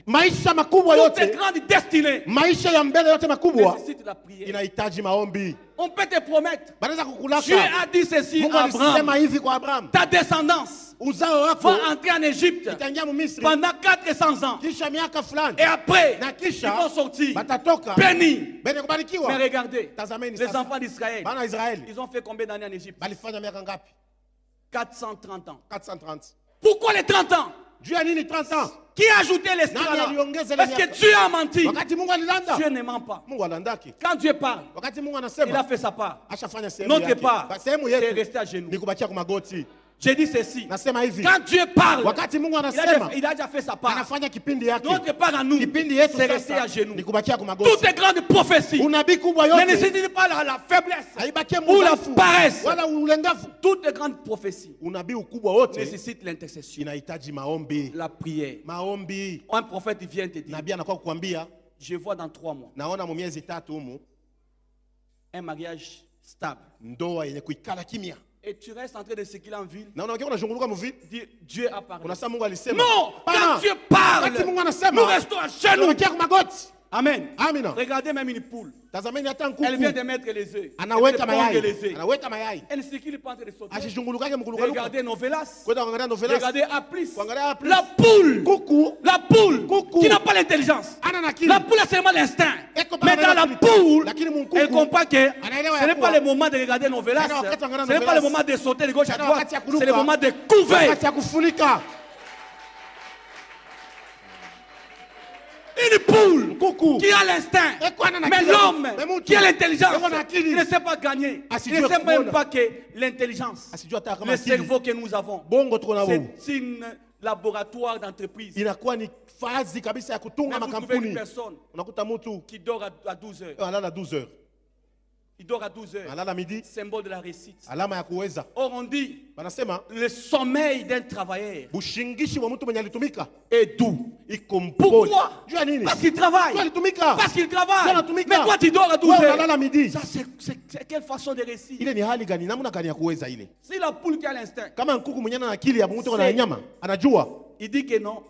Maisha makubwa toute yote, grande destinée maisha ya mbele yote makubwa nécessite la prière. inahitaji maombi. On peut te promettre. Banaweza Dieu kukulaka. a dit ceci Mungu à Abraham. alisema hivi kwa Abraham. Ta descendance uzao wako va entrer en Égypte itaingia mu Misri pendant 400 ans. kisha miaka fulani Et après, na ils kisha vont sortir batatoka bénis. benye Mais kubarikiwa. regardez, Tazameni les sasa enfants d'Israël, bana Israeli ils ont fait combien d'années en Égypte? balifanya miaka ngapi? 430 ans. 430. Pourquoi les 30 ans? Juu ya nini 30 ans? Qui a ajouté les Nani là? aliongeza ile Est-ce que miaka? Dieu a menti? Wakati Mungu alilanda, Dieu ne ment pas. Mungu alandaki. Quand Dieu parle, Wakati Mungu il a anasema fait sa part. ashafanya sehemu Notre yake. part, Sehemu c'est yetu rester à genoux. ni kubakia kwa magoti. J'ai dit ceci. Nasema hivi, Quand Dieu parle, wakati Mungu il anasema a déjà fait sa part. anafanya kipindi yake. Notre part à nous, Kipindi yetu c'est rester à sasa genoux. ni kubakia kwa magoti. Toutes les grandes prophéties Unabii kubwa ne yote nécessitent pas la faiblesse haibakie ou la mudhaifu paresse. wala ulengavu. Toutes les grandes prophéties Unabii ukubwa wote nécessitent l'intercession, inahitaji maombi. la prière. Maombi. Un prophète il vient te dire, Nabii anakuwa kukwambia, je vois dans 3 mois naona mu miezi 3 humu un mariage stable. ndoa yenye kuikala kimya. Et tu restes en train de circuler en ville, Na unakiwa unazunguruka mu vile, dire Dieu a parlé. unasema Mungu alisema. Non, quand Pana. Dieu parle, Wakati Mungu anasema, nous restons à genoux. tunabakia kwa magoti. Amen. Amina. Regardez même une poule. Tazameni hata Elle vient de nkuku mettre les œufs. anaweka Elle pond mayai. les œufs. Anaweka mayai. Elle ne circule pas en train de sauter. Asizungurukake mkulukaluka. Regardez Novelas. Kwenda kuangalia novelas. Regardez Aplis. Kuangalia Aplis. La poule. Kuku La poule Coucou. qui n'a pas l'intelligence. ana na akili. La poule a seulement l'instinct. Eko Mais para dans la akili. poule, Lakini munkuku elle comprend que anaelewa ce n'est ya pas kuwa le moment de regarder Novelas. Ana wakati wa kuangalia Ce n'est pas le Novelas. moment de sauter de gauche à Ana droite. wakati ya kuruka. C'est le moment de couver. wakati ya kufunika. Une poule Kuku qui a l'instinct. Eko ana na Mais akili. l'homme Mais mtu. qui a l'intelligence, Eko na akili. il ne sait pas gagner. Il Asijue ne sait même kuona. pas que l'intelligence, asijua hata kama le akili. cerveau que nous avons, Bongo tuko na wewe. c'est une laboratoire d'entreprise. Inakuwa ni fazi kabisa ya kutunga Mais vous trouvez une makampuni. personne Unakuta mtu qui dort à 12 heures. analala 12 heures. Il dort à 12 heures. Analala midi, Symbole de la réussite. alama ya kuweza. Or, on dit Wanasema le sommeil d'un travailleur bushingishi wa mtu mwenye alitumika est doux. iko mpole. Pourquoi? Jua nini? Parce qu'il travaille. Jua alitumika. Parce qu'il Jua travaille. anatumika. Mais toi, tu dors à 12 Wewe heures. unalala midi. Ça, c'est quelle façon de réussir? Ile ni hali gani? Namna gani ya kuweza ile? Si la poule qui a l'instinct, Kama nkuku mwenye ana akili ya mtu na C'est- nyama, anajua il dit que non,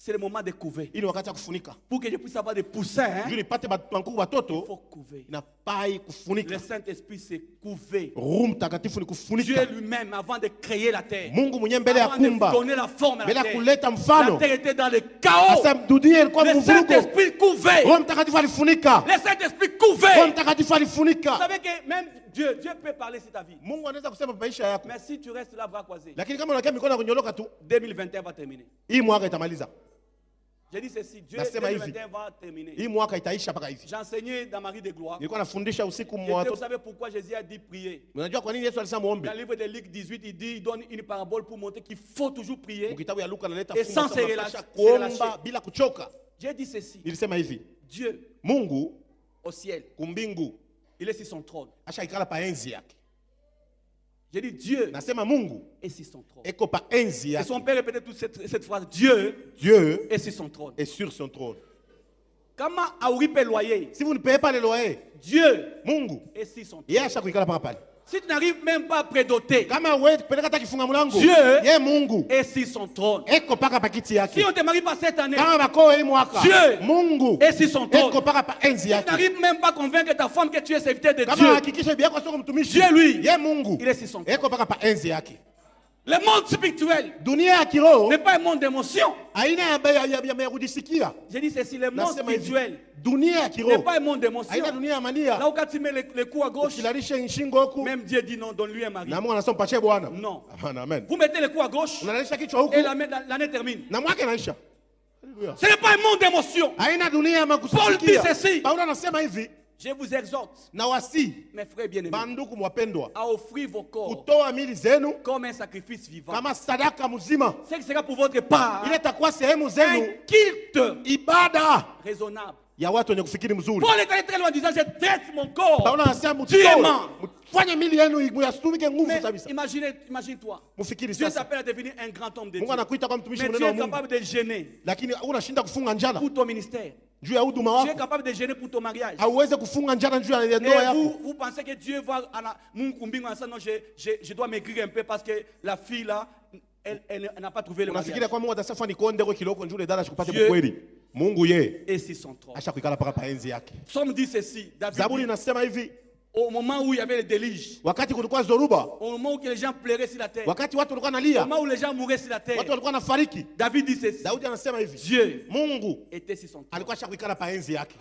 c'est le moment de couver. ili wakati ya kufunika. Pour que je puisse avoir des poussins, Juu hein, nipate nkuku il watoto, faut couver. inapai kufunika. Le Saint-Esprit, c'est couver. Roho Mtakatifu ni Dieu kufunika. lui-même, avant de créer la terre, Mungu mwenyewe mbele ya avant de kumba, donner la forme à mbele la ya terre, kuleta la mfano, terre était dans le chaos. hasa dunia ilikuwa Le mvurugo. Saint-Esprit couvait. Roho Mtakatifu alifunika. Le Saint-Esprit Roho couvait. Mtakatifu Vous alifunika. savez que même Dieu peut parler sur ta vie. Mungu anaweza kusema maisha yako. Mais si tu restes là, bras croisés, Lakini kama unakaa mikono ya kunyoloka tu, 2021 va terminer. hii mwaka itamaliza. J'ai dit ceci, Dieu Nasema hivi. 2021 va terminer. Hii mwaka itaisha mpaka hivi. J'ai enseigné dans Marie de Gloire. Nilikuwa nafundisha usiku Et mwa vous watoto. savez pourquoi Jésus a dit prier. Unajua kwa nini Yesu alisema muombe? Dans le livre de Luc 18, il dit, il donne une parabole pour montrer qu'il faut toujours prier. Kitabu ya Luka analeta Et fungu sans sana se unapasha relâcher. kuomba bila kuchoka. J'ai dit ceci, Nilisema hivi, Dieu Mungu au ciel, kumbingu il est sur son trône. ashaikala pa enzi yake. J'ai dit Dieu Nasema Mungu est sur son trône. eko pa enzi Et yake. son père répétait toute cette phrase, Dieu Dieu est sur son trône. est sur son trône. Comment Aouri peut loyer? Si vous ne payez pas les loyers, Dieu Mungu est sur son trône. yeye ashakuikala paka pale. Si tu n'arrives même pas à prédoter, Kama wewe peleka hata kifunga mlango, Dieu yeye Mungu est sur son trône. eko paka pa kiti Si yake. on ne te marie pas cette année, Kama bako hii mwaka, Dieu Mungu est sur son trône. eko paka pa enzi Tu yake. n'arrives même pas à convaincre ta femme que tu es serviteur de Kama Dieu. hakikisha bibi yako sio mtumishi, Dieu, lui, yeye Mungu il est sur son trône. eko paka pa enzi yake. Le monde spirituel Dunia ya kiroho n'est pas un monde d'émotion. aina ya kujisikia. J'ai dit ceci, le monde Nasema hivi, spirituel dunia ya n'est kiroho pas un monde d'émotion. aina dunia ya mania. Là où quand tu mets le coup à gauche, Ukilarisha shingo huku même Dieu dit non, donne-lui un mari. na Mungu anasema mpatie Bwana. Non. Hapana, amen. Vous mettez le coup à gauche Unalalisha kichwa huku et l'année termine. na mwaka inaisha. Haleluya. Ce n'est pas un monde d'émotion. Aina dunia ya Paul makusikia. dit ceci. Paulo anasema hivi, Je vous exhorte, na wasi mes frères bien-aimés, banduku mwapendwa à offrir vos corps kutoa mili zenu comme un sacrifice vivant. kama sadaka mzima. Ce qui sera pour votre part Ile itakuwa sehemu un zenu culte ibada raisonnable. ya watu wenye kufikiri mzuri. Paul est allé très loin en disant, je traite mon corps. Paulo anasema Diema. mfanye mili yenu muyastumike nguvu Mais kabisa. imagine-toi, Mufikiri Dieu sasa. t'appelle à devenir un grand homme de Dieu. Mungu anakuita kwa mtumishi Mais tu mnene wa es Mungu. capable de gêner Lakini unashinda kufunga njala pour ton ministère. juu ya huduma Tu es wako. capable de gêner pour ton mariage. Hauweze kufunga njala juu ya Et ndoa yako. vous pensez que Dieu va à la non, je dois maigrir un peu parce que la fille là, elle n'a pas trouvé le Unafikiria mariage. kwa Mungu atasafa ni konde kwa kiloko njule dada shikupate Dieu. kweli. Mungu ye Et c'est son trône. ashakuikala paka pa enzi yake. Psalm dit ceci, David Zaburi dit, inasema hivi, Au moment où il y avait le déluge. wakati kulikuwa zoruba, Au moment où les gens pleuraient sur la terre. wakati watu walikuwa Au nalia, moment où les gens mouraient sur la terre. watu walikuwa nafariki, David dit ceci. Daudi anasema hivi, Dieu Mungu était sur son trône. alikuwa shakuikala pa enzi yake.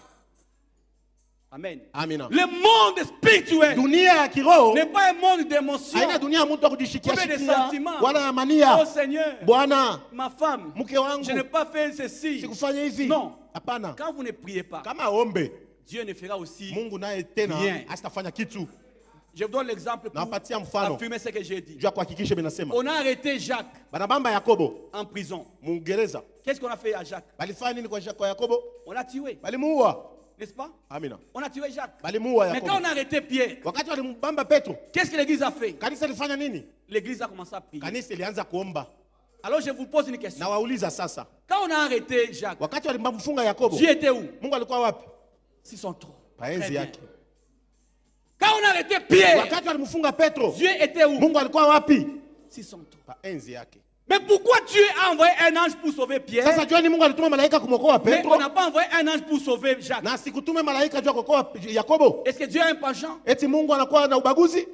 Amen. Amina. Le monde spirituel Dunia ya kiroho n'est pas un monde d'émotion. haina dunia ya mtu wa kujishikia Kumbe des shikia sentiments. wala ya mania. Oh Seigneur, Bwana, ma femme, mke je n'ai wangu, pas fait ceci. sikufanya hivi. Non. Hapana. Quand vous ne priez pas, Kama ombe, Dieu ne fera aussi. Mungu naye tena Rien. asitafanya kitu. Je vous donne l'exemple pour Nawapatia mfano affirmer ce que j'ai dit. juu ya kuhakikisha binasema. On a arrêté Jacques Banabamba Yakobo en prison. Muingereza. Qu'est-ce qu'on a fait à Jacques? Balifanya nini kwa Yakobo? On l'a tué, Balimuua. n'est-ce pas? Amina. On a tué Jacques. Balimuua Mais quand Yakobo. on a arrêté Pierre, Wakati walimbamba Petro, qu'est-ce que l'église a fait? kanisa lifanya nini? L'église a commencé à prier. Kanisa ilianza kuomba. Alors je vous pose une question. Na wauliza sasa, Quand on a arrêté Jacques, wakati walimfunga Yakobo, Dieu était où? Mungu alikuwa wapi? Sur son trône. Pa Très enzi bien. yake. Quand on a arrêté Pierre, Wakati walimfunga Petro, Dieu était où? Mungu alikuwa wapi? Sur son trône. Pa enzi yake. Mais pourquoi Dieu a envoyé un ange pour sauver Pierre, Sasa juani Mungu alituma malaika kumwokoa mais Petro on n'a pas envoyé un ange pour sauver Jacques? na sikutume malaika juu ya kuokoa Yakobo? Est-ce que Dieu a un penchant? Eti Mungu anakuwa na ubaguzi?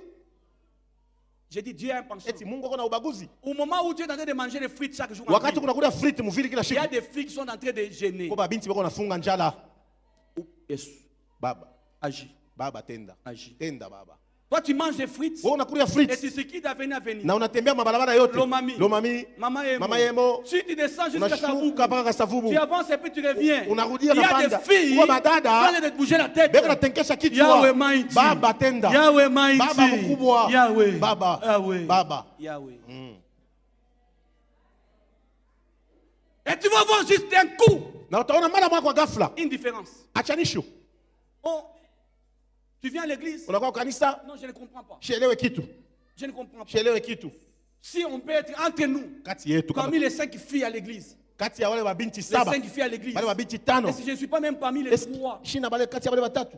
J'ai dit Dieu a un penchant. Eti Mungu ana ubaguzi? Au moment où Dieu est en train de manger les frites chaque jour, en Wakati ville, kuna kula friti muvili kila il y a siku. des filles qui sont en train de gêner. Kwa binti bako nafunga njala. Yesu, Baba, agis, baba tenda. agis. Tenda baba. Toi, tu manges des frites. Wewe unakula Et friti c'est ce qui t'a venu à venir. na unatembea mabarabara yote. Lomami. Lomami. Maman Yemo. Mama Yemo. Si tu descends jusqu'à Savubu, Unashuka mpaka Kasavubu. tu avances et puis tu reviens. Unarudia Il y a unapanda. des filles qui Kwa madada, viennent de bouger la tête. beko natenkesha kichwa. Yahweh mighty. Baba tenda. Yahweh mighty. Baba mkubwa. Yahweh. Baba. Yahweh. Baba. Yahweh. Mm. Et tu vas voir juste un coup. Na utaona mara moja kwa ghafla. Une différence. Achanisho. Oh, tu viens à l'église? Unakuwa kwa kanisa, Non, je ne comprends pas. shielewe kitu. Je ne comprends pas. Shielewe kitu. Si on peut être entre nous, Kati yetu parmi les 5 filles à l'église, kati ya wale mabinti les saba, 5 filles à l'église, wale mabinti tano. et si je ne suis pas même parmi les 3 Shina bale kati ya wale watatu.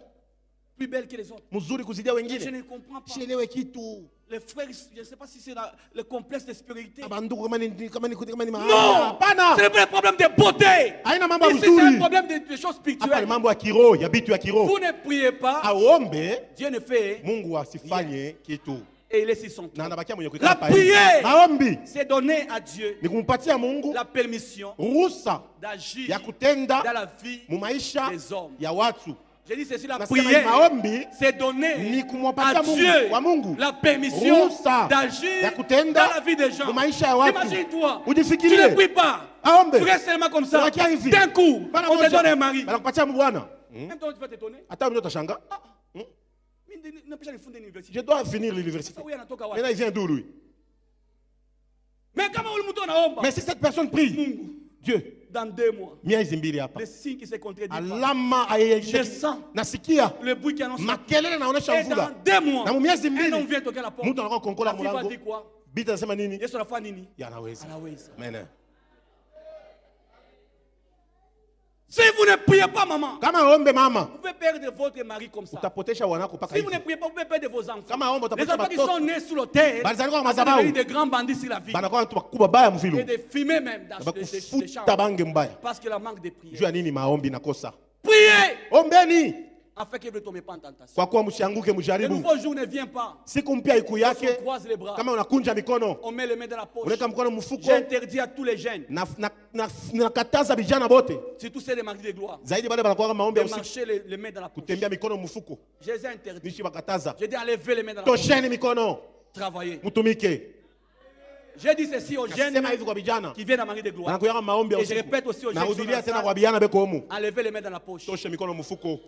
plus belles que les autres, Mzuri kuzidia je wengine. ne comprends pas. Shielewe kitu. Les frères, je ne sais pas si c'est le complexe de spiritualité. Abanduku kama ni mahali. Non, Hapana. ce n'est pas un problème de beauté. Haina mambo Ici, c'est un mzuri. problème de choses Hapa ni spirituelles. mambo ya kiroho, ya bitu ya kiroho. Vous ne priez pas, Aombe Dieu ne fait, Mungu asifanye kitu. et il est sur son Na trône. anabakia mwenye La kukaa pale. prière, Maombi c'est donner à Dieu ni kumpatia Mungu la permission ruhusa d'agir ya kutenda dans la vie mu maisha des hommes. ya watu. Je dis ceci, la Nasema hii prière, maombi c'est donner ni kumwapatia à Mungu Dieu wa Mungu la permission ruhusa d'agir ya dans kutenda la vie des gens. mu maisha ya watu. Imagine-toi, tu Ujifikirie. ne pries pas, Aombe. tu restes seulement comme ça. Unakia hivi. D'un coup, Bana on te moja. donne un mari. Banakupatia bwana. Même toi, tu vas t'étonner. Hata mimi utashanga. Mimi napesha nifunde university. Je dois finir l'université. Sasa huyu anatoka wapi? Maintenant il vient d'où lui? Mais kama ule mtu anaomba, Mais si cette personne prie, Mungu, Dieu, dans 2 mois, miezi mbili hapa. les signes qui se contredisent pas. Alama Je sens nasikia le bruit qui annonce la makelele naonesha et dans mvula. 2 mois, Na mu miezi un homme mbili vient toquer à la porte. mtu anakuwa konkola La fille va mlango. dire quoi? Bita anasema nini? Yesu anafanya nini? Yanaweza. Anaweza. Amen. Si vous ne priez pas, maman, Kama ombe mama, vous pouvez perdre votre mari comme ça. utapotesha wanako paka Si vous ne hivi. priez pas, vous pouvez perdre vos enfants. Kama omba Les utapotesha enfants qui watoto. sont nés sous l'autel, Balizaliwa kwa sont madhabahu. devenus des grands bandits sur la vie. Banakuwa watu wakubwa baya Et mvilu. de fumer même dans les Bakufuta chambres. bange mbaya. Parce que la manque de prière. Juu ya nini maombi nakosa? Priez Ombeni afin que vous ne tombiez pas en tentation. kwa kuwa msianguke Le mjaribu. nouveau jour ne vient pas. Siku mpya iku On yake croise les bras. kama unakunja mikono, On met les mains dans la poche. unaweka mkono mfuko. J'interdis à tous les jeunes, Nakataza vijana bote surtout ceux des maris de gloire, zaidi bale banakuwa maombi de ya usiku marcher les mains dans la poche. kutembea mikono mfuko. Je les ai interdits. Nishi bakataza. J'ai dit enlever les mains dans la poche. Tosheni mikono, Travailler. mtumike. J'ai dit ceci aux jeunes Nasema hivi kwa vijana. qui viennent à Marie de gloire. Wanakuwa maombi ya Et je usiku. répète aussi aux jeunes qui sont Narudilia dans tena la kwa salle, vijana beko humu. enlevez les mains dans la poche Toshe mikono mfuko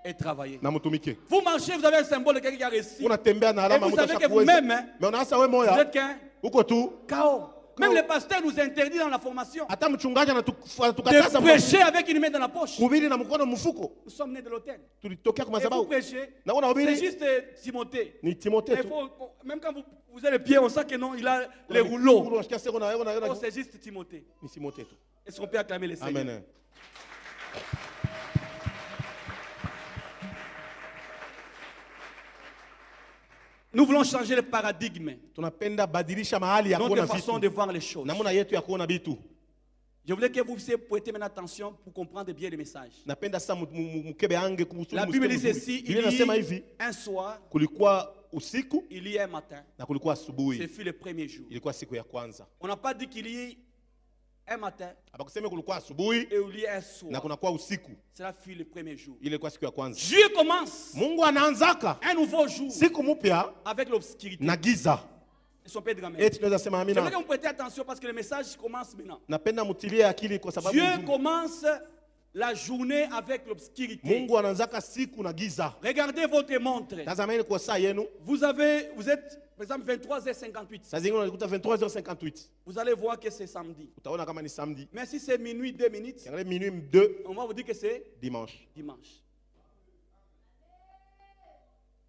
et travailler. na mtumike. Vous marchez, vous avez un symbole de quelqu'un qui a réussi. Unatembea na Et alama vous mtu savez que ashakuweza. vous-même, hein, Mais unaasa wewe vous moya êtes qu'un uko tu. chaos. Même Chaos. le pasteur nous interdit dans la formation Hata mchungaji de anatukataza prêcher avec une main dans la poche. kuhubiri na mkono mfuko. Nous sommes nés de l'autel. Tulitokea kwa Et vous madhabahu. prêchez. Na C'est unahubiri juste Timothée. ni Timothée Mais tu. même quand vous avez le pied, on sent que non, il a les rouleaux. Unasikia sasa una Oh, c'est juste Timothée. ni Timothée tu. Est-ce qu'on peut acclamer les Seigneurs? Amen. Nous voulons changer le paradigme, Tunapenda badilisha mahali ya notre kuona façon vitu. de voir les choses. Namna yetu ya kuona vitu. Je voulais que vous puissiez prêter maintenant attention pour comprendre bien le message. Napenda sasa mkebe ange kuhusu La Bible dit ceci, il Biblia inasema y hivi, a un soir, kulikuwa usiku il y a un matin. na kulikuwa Ce asubuhi. fut le premier jour. Ilikuwa siku ya kwanza. On n'a pas dit qu'il y a un matin Abakusema kulikuwa asubuhi et il y a un na soir. kunakuwa usiku. Cela fut le premier jour. Ile ilikuwa siku ya kwanza. Dieu commence Mungu anaanzaka un nouveau jour siku mpya avec l'obscurité. na giza. Son père de grand-mère. Eti tunaweza sema Je veux que amina. vous prêtez attention parce que le message commence maintenant. Napenda mutilie akili kwa sababu Dieu ujumbe. commence la journée avec l'obscurité. Mungu anaanzaka siku na giza. Regardez votre montre. Tazameni kwa saa yenu. Vous êtes, par exemple, 23h58. Saa zingine unakuta 23h58. Vous allez voir que c'est samedi. Utaona kama ni samedi. Mais si c'est minuit 2 minutes, Kiangalia minuit 2 on va vous dire que c'est dimanche. dimanche.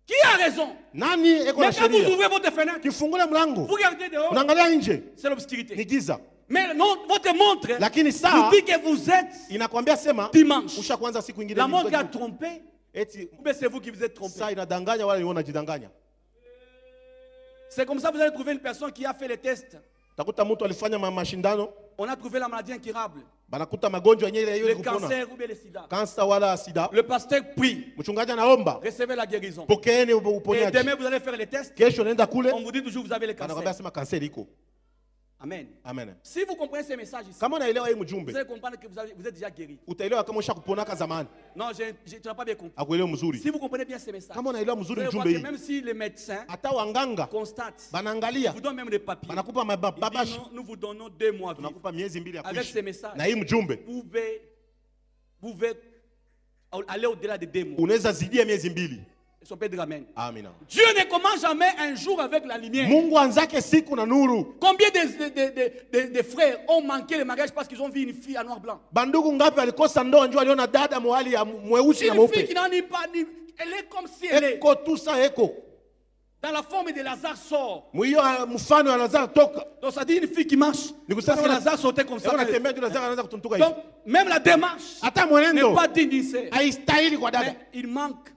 Qui a raison? Nani eko na Mais quand vous sheria? ouvrez votre fenêtre, Kifungule mlango. vous regardez dehors, Unaangalia nje. c'est l'obscurité. Ni giza. Mais non, votre montre Lakini vous saa dit que vous êtes inakwambia sema dimanche. usha kwanza siku nyingine. La montre a trompé, Eti ou bien c'est vous qui vous êtes trompé. saa inadanganya wala unajidanganya. C'est comme ça que vous allez trouver une personne qui a fait les tests. Takuta mtu alifanya mashindano, On a trouvé la maladie incurable, banakuta magonjwa yenyewe ile le kupona. cancer ou bien le sida. Kansa wala sida. Le pasteur prie, Mchungaji anaomba, recevez la guérison. pokeeni Et uponyaji. demain, vous allez faire les tests. Kesho naenda kule, On vous dit toujours vous avez le anakwambia cancer. sema kanseri iko. Amen. Amen. Si vous comprenez ces messages ici, Kama unaelewa hii vous mjumbe, allez comprendre que vous êtes déjà guéri. utaelewa kama ushakuponaka zamani. Non, tu n'as pas bien compris. Akuelewa mzuri. Si vous comprenez bien ces messages, Kama unaelewa vous mzuri allez voir mjumbe que hii, même si les médecins hata wanganga constatent, banaangalia, vous donnent même des papiers. banakupa Ils disent, mababashi, non, nous vous donnons 2 mois à vivre. tunakupa miezi mbili ya Avec kuishi. ces messages, Na hii mjumbe, vous pouvez aller au-delà de 2 mois. unaweza zidia miezi mbili. Son père de ramène. Amina. Dieu ne commence jamais un jour avec la lumière. Mungu anzake siku na nuru. Combien de frères ont manqué le mariage parce qu'ils ont vu une fille à noir blanc? Bandugu ngapi walikosa ndoa njoo aliona dada mwali ya mweusi na Une fille mweupe. qui n'en est pas ni. Elle est comme si elle est Eko tout ça eko. dans la forme de Lazare sort. Mwiyo mfano ya Lazaro toka. Donc ça dit une fille qui marche. Parce que Lazare sortait comme ça. Eko natembea ndio Lazaro anaanza kutuntuka hivi. Donc même la démarche Hata n'est mwenendo pas digne d'une sœur. haistahili kwa dada. Mais il manque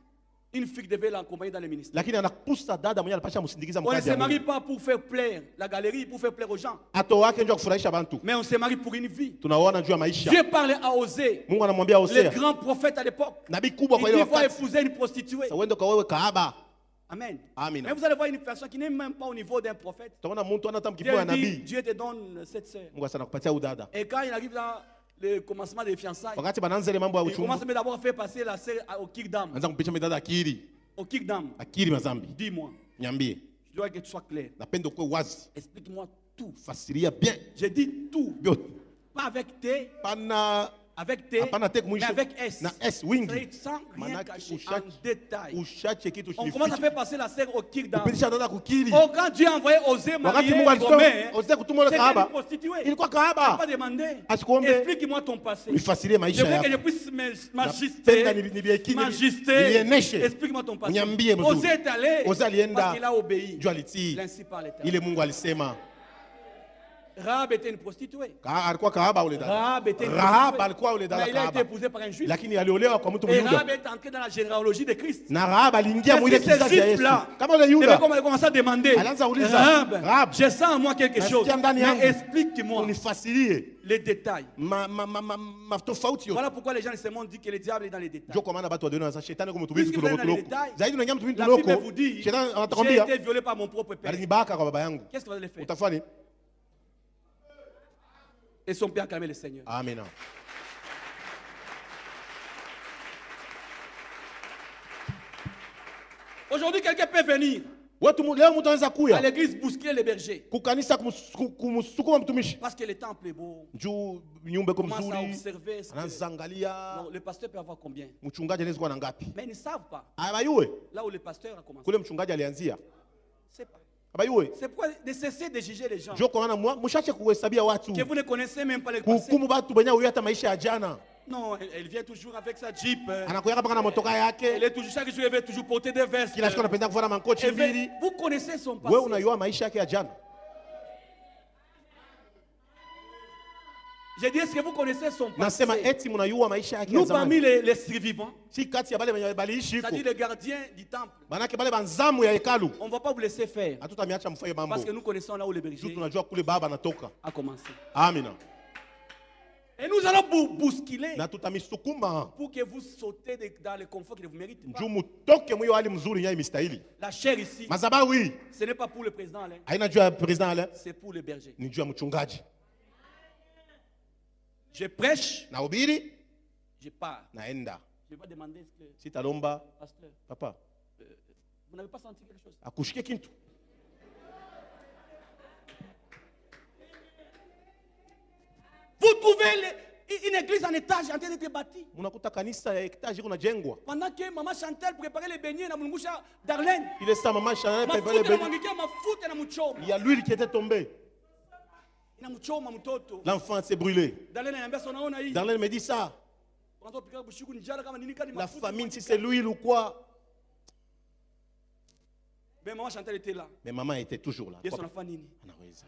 une fille qui devait l'accompagner dans le ministère. Lakini anakusa dada mwenye alipasha msindikiza On ne mkazi se ya marie Mungu. pas pour faire plaire la galerie, pour faire plaire aux gens. Ato wake ndio kufurahisha bantu. Mais on se marie pour une vie. Tunaona juu ya maisha. Dieu parlait à Osée, Mungu anamwambia le Hosea, grand prophète à l'époque. nabii kubwa kwa Il ile dit, va wakati. épouser une prostituée. Sasa uende kwa wewe kahaba. Amen. Amen. Mais vous allez voir une personne qui n'est même pas au niveau d'un prophète. Tunaona mtu ana hata Dieu mkipo ya dit, nabii. Dieu te donne cette sœur. Mungu asana kupatia udada. Et quand il arrive dans le commencement des fiançailles, Wakati banaanza ile mambo ya il commence uchungu, d'abord à faire passer la sœur au kick-dam. anaanza kumpicha midada akili. Au kick-dam. Akili mazambi. Dis-moi, Niambie. je dois que tu sois clair. Napenda kuwe wazi. Explique-moi tout. Fasiria bien. Je dis tout. Vyote. Pas avec T, Pana avec T, hapana tek mais mwisho. avec S. Na S wingi. C'est-à-dire sans rien Manake cacher, en ushache- détail. Ushache kitu On commence à chinifiche. faire passer la sœur au kick-dam. Kupitisha dada kukili. Oh, quand Dieu a envoyé Osée Wakati marier Mungu alisema Gomer, Hosea kutuma yule c'était une kahaba. prostituée. Ilikuwa Tu n'as pas kahaba. demandé. Asikuombe. Explique-moi ton passé. Nifasirie Je maisha veux que je yako. puisse Napenda m'ajuster. nilieneshe. Explique-moi ton passé. Niambie mzuri. Osée est allé Osea alienda. parce qu'il a obéi. Juu alitii. L'ainsi par l'Éternel. Ile Mungu alisema. Rahab était une prostituée. Alikuwa kahaba ule dada. Rahab était une Rahab prostituée. alikuwa ule Mais dada il a été kahaba. épousé par un juif. Lakini aliolewa kwa mtu Et Myuda. Rahab est entré dans la généalogie de Christ. Na Rahab aliingia Mais mwile si ces kizazi ya Yesu. juifs-là Kama ule devaient Yuda commencer à demander, Alianza uliza, Rahab, Rahab, je sens en moi quelque chose. nasikia ndani yangu. Mais explique-moi unifasirie les détails. tofauti yote. Voilà pourquoi les gens de ce monde disent que le diable est dans les détails. Ndio kwa maana watu wadiona sasa shetani kama mtumizi Puisque vous tuloko êtes dans les tuloko. détails, Zaidi unaingia mtumizi La Bible tuloko. vous dit, Shetani j'ai anatakwambia été violé par mon propre père. alinibaka kwa baba yangu. Qu'est-ce que vous allez faire? Utafanya? Et son père a clamé le Seigneur. Amina. Aujourd'hui, quelqu'un peut venir Watu leo mtu anaweza à kuya l'église bousculer les bergers. kukanisa kumsukuma mtumishi. Parce que le temple est beau. Juu nyumba iko Commence à mzuri. observer. ce que- Anaanza angalia Non, le pasteur peut avoir combien? mchungaji anaweza kuwa na ngapi. Mais ils ne savent pas. Abayue. Là où le pasteur a commencé. Kule mchungaji alianzia. C'est pas. Abayue. C'est pourquoi de cesser de juger les gens. Ndio kwa maana mshache kuhesabia watu. Que vous ne connaissez même pas le passé. Kuhukumu watu wenye huyo hata maisha ya jana. Non, elle vient toujours avec sa jeep. Anakuya hapa na motoka Elle yake. est toujours, chaque jour, elle veut toujours porter des vestes. Kila siku anapenda kuvaa mankochi Elle veut- mbili. Vous connaissez son passé. Wewe unajua maisha yake ya jana. J'ai dit, est-ce que vous connaissez son passé? Nasema eti mnajua maisha yake ya Nous, parmi zamani. les survivants, Si kati ya bale wenye baliishi huko. c'est-à-dire les gardiens du temple, Manake bale banzamu ya hekalu. on ne va pas vous laisser faire. Hatutamiacha mfanye mambo. Parce que nous connaissons là où le Juu berger tunajua kule baba anatoka. a commencé. Amina. Et nous allons vous bousculer na tutamisukuma pour que vous sautez dans le confort que vous méritez. njoo mutoke mwiyo hali mzuri nyai mistahili. La chair ici, Madhabahu hii ce n'est pas pour le président Alain, haina juu ya president Alain, c'est pour le berger. ni juu ya mchungaji. Je prêche, Nahubiri, je pars. naenda. Je vais demander, Sitalomba pasteur, papa vous n'avez pas senti quelque chose? akushike kintu. Vous trouvez une église en étage en train d'être bâtie. Unakuta kanisa ya hektaji kunajengwa. Pendant que maman Chantal préparait les beignets dans Mulungusha Darlene. Ile saa mama Chantal préparait Mafuta na bébé. mwangikia mafuta na mchoma. Il y a l'huile qui était tombée. Ina mchoma mtoto. L'enfant s'est brûlé. Darlene anambia sasa unaona hii. Darlene me dit ça. Kwanza pika bushiku njara kama nini kani La mafuta. famine, si c'est l'huile ou quoi. Mais maman Chantal était là. Mais maman était toujours là. Yesu anafanya nini? Anaweza.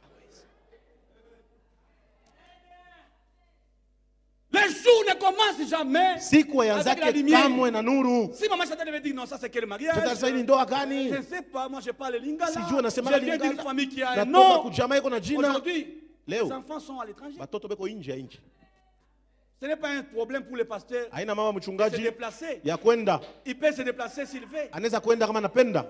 Les jours ne commencent jamais. Siku yanzake kamwe na nuru. Si maman Chantal avait dit non, ça c'est quel mariage? Sasa hii ni ndoa gani? Je ne sais pas, moi je parle lingala. Sijui nasema Je viens d'une famille qui a un natoka nom. kujamaa iko na jina. Aujourd'hui, Leo les enfants sont à l'étranger. batoto beko nje ya nchi. Ce n'est pas un problème pour les pasteurs Haina mama de se mchungaji déplacer. ya kwenda. Il peut se déplacer s'il veut. Anaweza kwenda kama anapenda.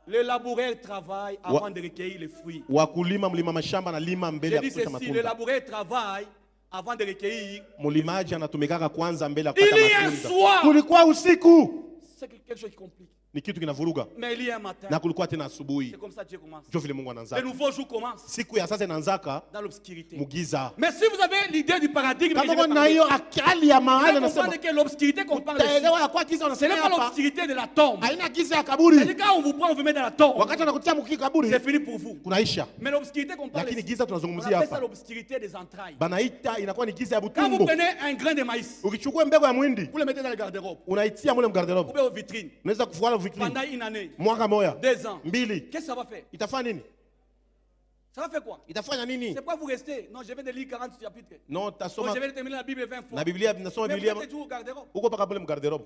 Le laboureur travaille avant de recueillir les fruits. Wakulima mlima mashamba na lima mbele Je ya dis kutoka ceci, le matunda. laboureur travaille avant de recueillir. Mlimaji anatumikaka kwanza mbele ya Il kupata y a un matunda. soir. Kulikuwa usiku. C'est quelque chose qui complique. Ni kitu kinavuruga. Mais il y a un matin. Na kulikuwa tena asubuhi. C'est comme ça que Dieu commence. Ndio vile Mungu Le anaanza. nouveau jour commence Siku ya sasa inaanzaka dans l'obscurité. mugiza. Mais si vous avez l'idée du paradigme, que je Kama vais kuna parler, hiyo akali ya vous mahali allez anasema comprendre que l'obscurité qu'on parle ici, utaelewa ya kwa giza ce n'est unasema pas hapa l'obscurité de la tombe. haina giza ya C'est-à-dire kaburi. quand on vous prend, on vous met dans la tombe, Wakati anakutia mki kaburi c'est fini pour vous. kunaisha. Mais l'obscurité qu'on parle Lakini ici, giza on tunazungumzia appelle ça hapa. l'obscurité des entrailles. Banaita inakuwa ni giza ya Quand vous butumbo. prenez un grain de maïs, Ukichukua mbegu ya mwindi vous le mettez dans le garde-robe, unaitia mule vous mgarderobe. mettez aux vitrines, Unaweza kufuala vitrine pendant une année, mwaka moja 2 ans. mbili. Qu'est-ce que ça va faire? Itafanya nini? Ça va faire quoi? Itafanya nini? C'est pourquoi vous restez. Non, je viens de lire 40 chapitres. No, Non, tasoma je viens de terminer la Bible 20 fois. na Biblia, nasoma Mais vous Biblia êtes toujours au garde-robe. uko paka pale mgarderobe.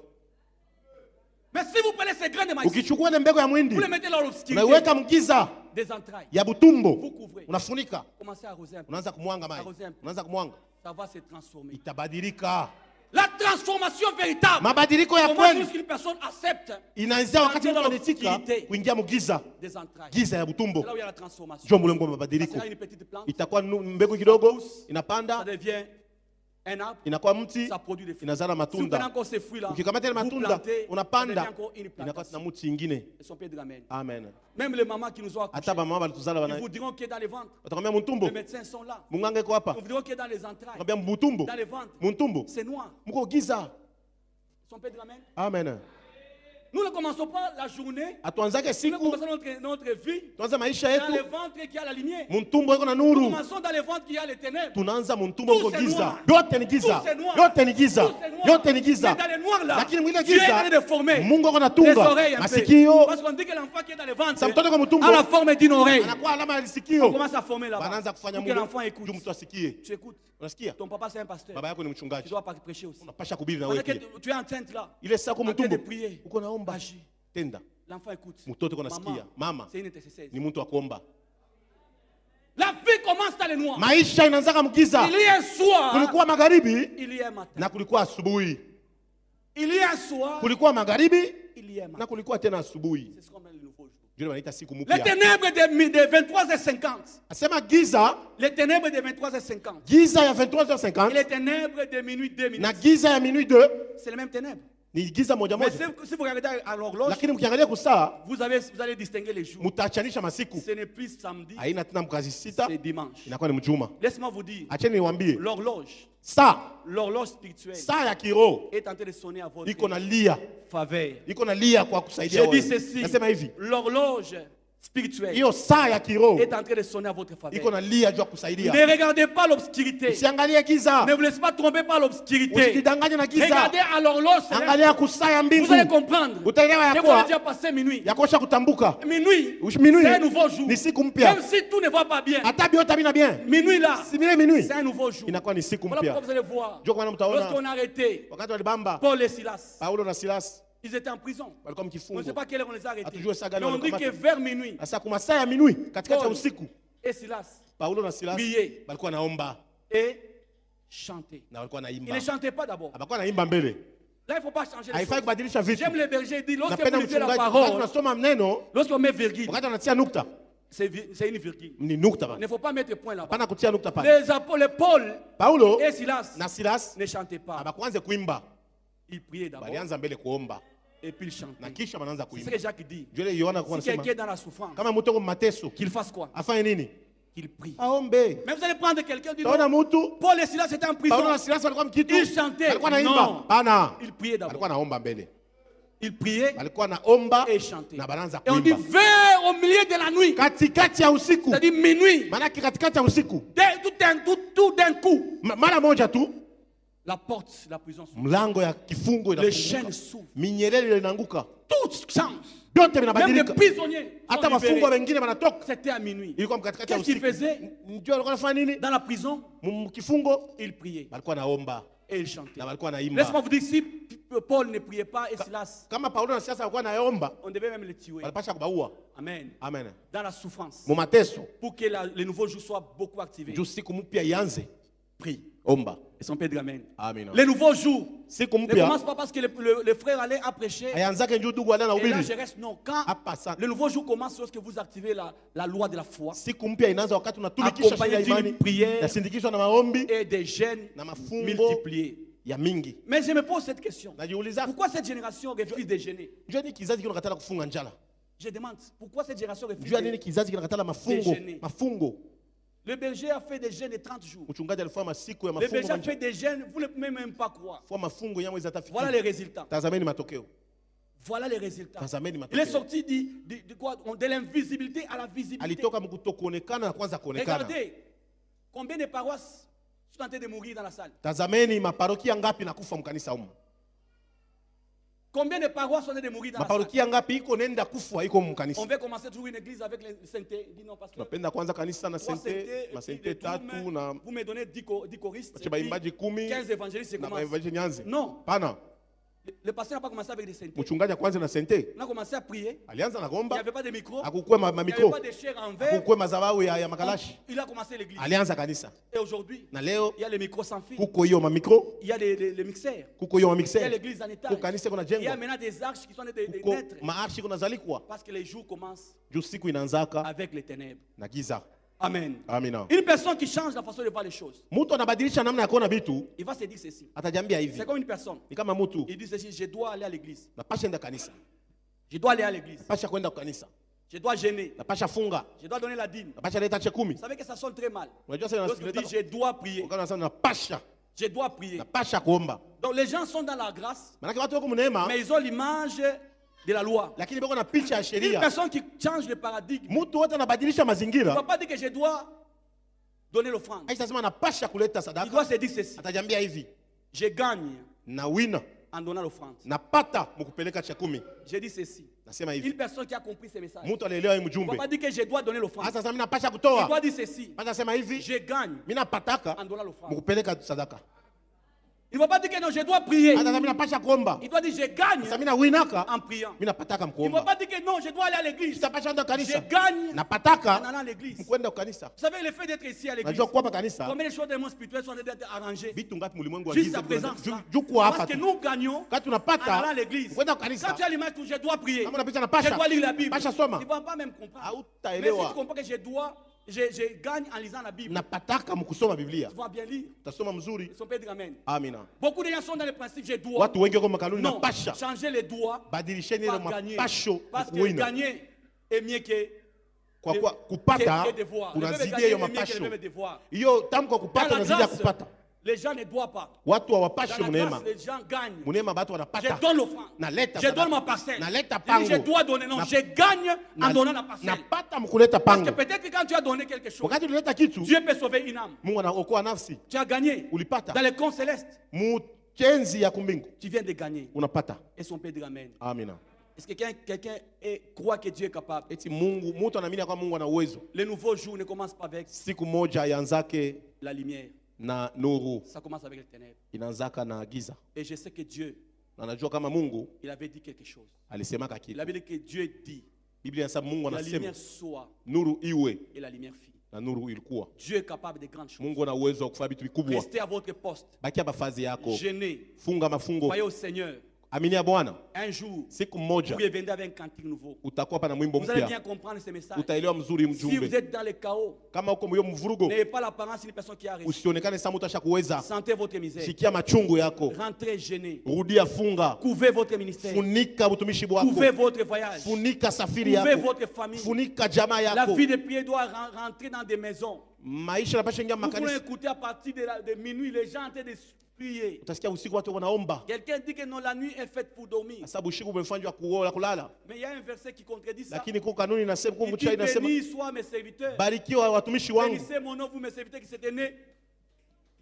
Mais si vous prenez ces grains de maïs, Ukichukua ile mbegu ya mwindi vous les mettez dans l'obscurité unaiweka mgiza des entrailles, ya butumbo, vous couvrez, unafunika, commencez à arroser un peu. unaanza kumwanga maji, unaanza kumwanga, Ça va se transformer. itabadilika. La transformation véritable Mabadiliko ya commence kweli lorsqu'une personne accepte inaanzia wakati mtu anitika obscurité kuingia mugiza, des entrailles. giza ya C'est butumbo. là où il y a la transformation. Ndio mlengo wa Ça mabadiliko. sera une petite plante, Itakuwa mbegu kidogo ça inapanda, devient un arbre, inakuwa mti, ça produit des fruits. inazala Si vous prenez matunda. encore ces fruits-là, Ukikamata ile vous matunda plantez, ça devient unapanda, encore une inakuwa plantation. na mti ingine. Et son père de la main. Amen. Même les mamans qui nous ont accouchés, Hata mama balituzala ils bana vous diront que dans les ventres, watakwambia mtumbo, les médecins sont là. munganga iko hapa. Ils vous diront que dans les entrailles, Watakwambia mtumbo, dans les ventres, mtumbo, c'est noir. mko giza. Son père de la main. Amen. Nous ne commençons pas la journée, Atuanzake nous siku, commençons notre vie tuanze maisha dans les yetu, ventres qui a la lumière. mtumbo iko na Nous nuru. commençons dans les ventres qui a les ténèbres. Tunaanza mtumbo Tout iko c'est giza. noir. Yote ni giza. Tout c'est noir. Yote ni giza. Tout c'est noir. Yote ni Mais giza. dans les noirs là, Lakini mwile Dieu est en giza, train de former Mungu ako les natunga oreilles un peu. masikio. Parce qu'on dit que l'enfant qui est dans les ventres Sa mtoto kwa mtumbo a la forme d'une oreille. anakuwa alama ya On sikio. commence à former là-bas. Banaanza kufanya Pour que Mungu l'enfant écoute. juu mtu asikie. Tu écoutes. Unasikia? Ton papa c'est un pasteur. Baba yako ni Tu mchungaji. dois pas prêcher aussi. Unapasha kuhubiri na Pendant wewe que pia. tu es enceinte là, Ile saa kwa en train de mtumbo prier, uko naomba agis. tenda. L'enfant écoute. Mtoto uko nasikia. Mama C'est une intercesseuse. ni mtu wa kuomba. La vie commence dans les noirs. Maisha inaanza mgiza. Il y a un soir, Kulikuwa magharibi il y a un matin. na kulikuwa asubuhi. Il y a un soir, Kulikuwa magharibi il y a un matin. na kulikuwa tena asubuhi. C'est ce qu'on appelle le nouveau jour. Ndio wanaita siku Les mpya. ténèbres de 23h50. Asema giza, Les ténèbres de 23h50. giza ya Et 23h50 les ténèbres de minuit 2 minutes. na giza ya minuit 2 C'est les mêmes ténèbres. ni giza moja Mais moja. si vous regardez à l'horloge, Lakini mkiangalia kusaa vous allez distinguer les jours. mtaachanisha masiku. Ce n'est plus samedi, Haina tena mkazi sita, c'est dimanche. inakuwa ni mjuma. Laisse-moi vous dire, Acheni niwaambie, l'horloge spirituelle saa ya kiroho est en train de sonner à votre iko na lia, faveur. iko na lia kwa kusaidia Je dis wewe. ceci, Nasema hivi, l'horloge spirituelle hiyo saa ya kiroho est en train de sonner à votre iko faveur. na lia juu ya kusaidia. Ne regardez pas l'obscurité. Usiangalie giza, Ne vous laissez pas tromper par l'obscurité. usijidanganye na giza. Regardez à l'horloge. Angalia kusaa ya Vous allez mbingu, comprendre. utaelewa ya Que vous avez kuwa déjà passé minuit. yakosha kutambuka. Minuit, Minuit c'est un nouveau jour. ni siku mpya. Même si tout ne va pas bien. Hata vyote havina bien, Minuit là, si vile minuit c'est un nouveau jour. inakuwa ni siku Voilà pourquoi mpya. vous allez voir. Ndio kwa maana mtaona Lorsqu'on a arrêté wakati walibamba Paul et Silas, Paulo na Silas ils étaient en prison. walikuwa On ne sait mkifungo. pas quelle heure on les a arrêtés. Hatujue saa gani Mais on dit walikamata. que vers minuit, Sasa kwa masaa ya minuit katikati ya Paul usiku et Silas Paulo na Silas priaient. walikuwa naomba. Et chanter. na walikuwa Ils naimba. ne chantaient pas d'abord. Abakuwa naimba mbele. Là, il ne faut pas changer les Haifai choses. kubadilisha vitu. J'aime les bergers, il dit, lorsque Napenda vous lisez la mchungaji wakati parole, unasoma neno, lorsqu'on met virgule, wakati unatia nukta, c'est une virgule. ni nukta Il pale. ne faut pas mettre point là-bas. Hapana kutia nukta pale. Les apôtres, Paul Paulo et Silas na Silas ne chantaient pas. abakuanze kuimba. Ils priaient d'abord Balianza mbele kuomba. et puis ils Na chantaient. kisha wanaanza C'est ce kuimba. que Jacques dit. Jole Yohana kwa Si anasema quelqu'un est dans la souffrance, kama mtu yuko mateso, qu'il fasse quoi? afanye nini? Qu'il prie. Aombe. Mais vous allez prendre quelqu'un qui dit Taona non, mtu Paul et Silas étaient en prison. Paulo na Silas walikuwa mkitu. Ils chantaient. Walikuwa naimba. Non. Pana. Ils priaient Walikuwa d'abord. naomba mbele. Ils priaient Walikuwa naomba et chantaient. na banaanza Et on dit kuimba. vers au milieu de la nuit. Katikati ya usiku. C'est-à-dire minuit. Maana katikati ya usiku. Tout d'un coup. Mara moja tu La porte de la prison s'ouvre. mlango ya kifungo Les inafunguka. chaînes s'ouvrent. Minyelele inaanguka. Tout change. Vyote Même les vinabadilika. prisonniers Hata sont wafungwa libérés. wengine wanatoka. C'était à minuit. Ilikuwa mkatikati ya Qu'est-ce qu'ils usiku. faisaient? Ndio walikuwa wanafanya nini? Dans la prison, Kifungo ils priaient walikuwa naomba et ils chantaient. na walikuwa naimba. Laisse-moi vous dire, si Paul ne priait pas et Silas, Kama Paulo na Silas walikuwa naomba, on devait même les tuer. walipasha kubaua. Amen. Amen. Dans la souffrance. Mu mateso, Pour que les nouveaux jours soient beaucoup activés. juu siku mpya ianze, Prie. omba. Et son père dit Amen. Amen. Les nouveaux jours Siku ne mpya commencent pas parce que le frère allait à prêcher. ayanzake njoo ndugu alana Et là, je ubiri. reste. Non, quand Hapa sana. le nouveau jour commence lorsque vous activez la loi de la foi Siku mpya inaanza wakati unatumikisha sheria ya accompagné d'une imani, prière nasindikishwa na maombi et des jeûnes na mafungo multipliés. ya mingi. Mais je me pose cette question. Najiuliza, Pourquoi cette génération refuse de jeûner? njoo ni kizazi kinakatala kufunga njala? Je demande, pourquoi cette génération refuse Njoo nini de... kizazi kinakatala mafungo? Déjeuner. Mafungo. Le berger a fait des jeûnes de 30 jours. Mchungaji alifanya masiku ya Le berger a mafungo. fait des jeûnes, vous ne pouvez même pas croire. Kwa mafungo yangu Voilà zatafikia. les résultats. Tazameni matokeo. Voilà les résultats. Tazameni Il est matokeo. sorti de quoi? De l'invisibilité à la visibilité. Alitoka mkutokuonekana na kwanza kuonekana. Regardez, combien de paroisses sont en train de mourir dans la salle? Tazameni maparokia ngapi nakufa mkanisa humu. Combien de paroisses sont en train de mourir dans la salle? Maparokia ngapi iko nenda kufa iko mkanisa. On veut commencer toujours une église avec les saintés. Dis non, parce que Tunapenda kwanza kanisa na trois sente, saintés, masente et puis tatu na vous me donnez 10 choristes, Wacha baimbaji 10 15 évangélistes, c'est na comment? maevangeli nyanze. Non, Pana, le pasteur n'a pas commencé avec des saintés. mchungaji kwanza na sente. On a commencé à prier. Alianza na Il n'y gomba, avait pas de micro. akukue Il n'y avait mamikro, pas de chair en verre. akukue mazabau ya makalashi. Il a commencé l'église. Alianza kanisa. Et aujourd'hui, Na leo il y a les micros sans fil. kuko hiyo mamikro, Il y a les mixeurs. kuko hiyo Il y a mamixer. l'église en étage. Kuko kanisa kuna Il y a jengo. maintenant des arches qui sont en train de Kuko naître. maarshi kuna zalikwa. Parce que les jours commencent Juu siku inaanzaka avec les ténèbres. na giza. Amen. Amina. Une personne qui change la façon de voir les choses, Mtu anabadilisha namna ya kuona vitu, il va se dire ceci. atajiambia hivi. C'est comme une personne. Ni kama mtu Il dit ceci, je dois aller à l'église. napasha enda kanisa. Je dois aller à l'église. Napasha kwenda kanisa. Je dois gêner. Napasha funga. Je dois donner la dîme. Napasha leta che 10. Vous savez que ça sonne très mal. Unajua sasa Lorsqu'on dit je dois prier. Ukana unasema napasha. Je dois prier. Napasha kuomba. Donc les gens sont dans la grâce, Maana watu wako mneema, mais ils ont l'image de la loi. lakini bako na picha ya Une sheria. personne qui change le paradigme Mtu wote anabadilisha ne va mazingira. pas dire que je dois donner l'offrande. Aisha sema napasha kuleta Il sadaka. doit se dire ceci. Atajiambia hivi. Je gagne Na wina, en donnant l'offrande. napata mkupeleka cha 10. Je dis ceci. Nasema Une hivi. personne qui a compris ce message Mtu alielewa hii ne va mjumbe. pas dire que je dois donner l'offrande. Sasa mimi napasha Il doit kutoa. dire ceci. Basi nasema hivi. Je gagne Mimi napataka en donnant l'offrande. mkupeleka sadaka. Il ne va pas dire que non, je dois prier. Sasa mimi napasha kuomba. Il doit dire je gagne Sasa mimi nawinaka, en priant. mimi napataka Il ne va mkuomba. pas dire que non, je dois aller à l'église. Sitapasha enda Je kanisa. gagne en Napataka allant à l'église. mkwenda kanisa. Vous savez, le fait d'être ici à l'église, Najua kuwa hapa kanisa. combien de choses dans le monde spirituel sont en train d'être arrangées Vitu ngapi mlimwengu wa juste giza à présence. juu kuwa hapa Parce que tu. nous gagnons Quand en tunapata allant à l'église. kwenda Quand kanisa. tu as l'image où je dois prier, Kama unapita na je pasha. dois lire la Bible, Pasha soma. tu ne vas pas même comprendre. Mais si Hautaelewa. tu comprends que je gagne en lisant la Bible, Napataka mkusoma Biblia. tu vas bien lire. Utasoma mzuri. Son père dit Amen. Amina. Beaucoup de gens sont dans le principe je dois. Watu wengi wako makanuni na Non, pasha. changer les doigts Badilisheni ile par gagner. mapasho Parce que kuwina. gagner est mieux que Kwa kuwa kupata que devoir. Le verbe unazidia gagner hiyo est mieux que le mapasho. verbe devoir. Hiyo tamko Dans kupata la unazidia grâce, kupata. les gens ne doivent pas. Watu Dans hawapashe la mneema. grâce, les gens gagnent. Mneema batu Je wanapata. donne l'offrande. Naleta Je sadaka. donne ma parcelle. Naleta Je dis, je pango. dois donner. Non, Na- je gagne en donnant la parcelle. Napata mkuleta Parce que pango. peut-être que quand tu as donné quelque chose, Wakati ulileta kitu, Dieu peut sauver une âme. Mungu anaokoa nafsi. Tu as gagné. Ulipata. Dans les camps célestes, Muchenzi ya kumbingu. tu viens de gagner. Unapata. Et son père dit Amen. Amina. Est-ce que quelqu'un croit que Dieu est capable? Eti Mungu, mtu anaamini kwa Mungu ana uwezo. Le nouveau jour ne commence pas avec Siku moja yanzake la lumière. na nuru, Ça commence avec les ténèbres. inaanzaka na giza. Et je sais que Dieu, Na najua kama Mungu il avait dit quelque chose. alisemaka Il kitu. avait dit que Dieu dit Biblia inasema Mungu que la anasema lumière soit nuru iwe et la lumière fit. na nuru ilikuwa. Dieu est capable de grandes choses. Mungu ana uwezo wa kufanya vitu vikubwa. Restez à votre poste. Bakia bafazi yako. Jeûnez. Funga mafungo. Croyez au Seigneur. Aminia Bwana. Un jour, Siku vous mmoja reviendrez avec un cantique nouveau. utakuwa hapa na mwimbo Vous allez mpya. bien comprendre ce message. Utaelewa mzuri Si vous mjumbe. êtes dans le chaos, Kama uko myo mvurugo, n'ayez pas l'apparence d'une personne qui a réussi. usionekane kama mtu ashakuweza. Sentez votre misère. Sikia machungu yako. Rentrez gêné. Rudia funga. Couvez votre ministère. Funika utumishi wako. Couvez votre voyage. Funika safiri Couvez yako. votre famille. Funika jamaa La yako. vie de prière doit rentrer dans des maisons. Maisha yanapaswa ingia Vous pouvez makanisa. écouter à partir de minuit les gens en train de prier. Utasikia usiku watu wanaomba. Quelqu'un dit que non, la nuit est faite pour dormir. Sababu usiku umefanywa kuola kulala. Mais il y a un verset qui contredit ça. Lakini kwa kanuni inasema kwa Il dit, mchai inasema béni soient mes serviteurs. barikiwa watumishi wangu Bénissez mon nom, vous mes serviteurs qui s'étaient nés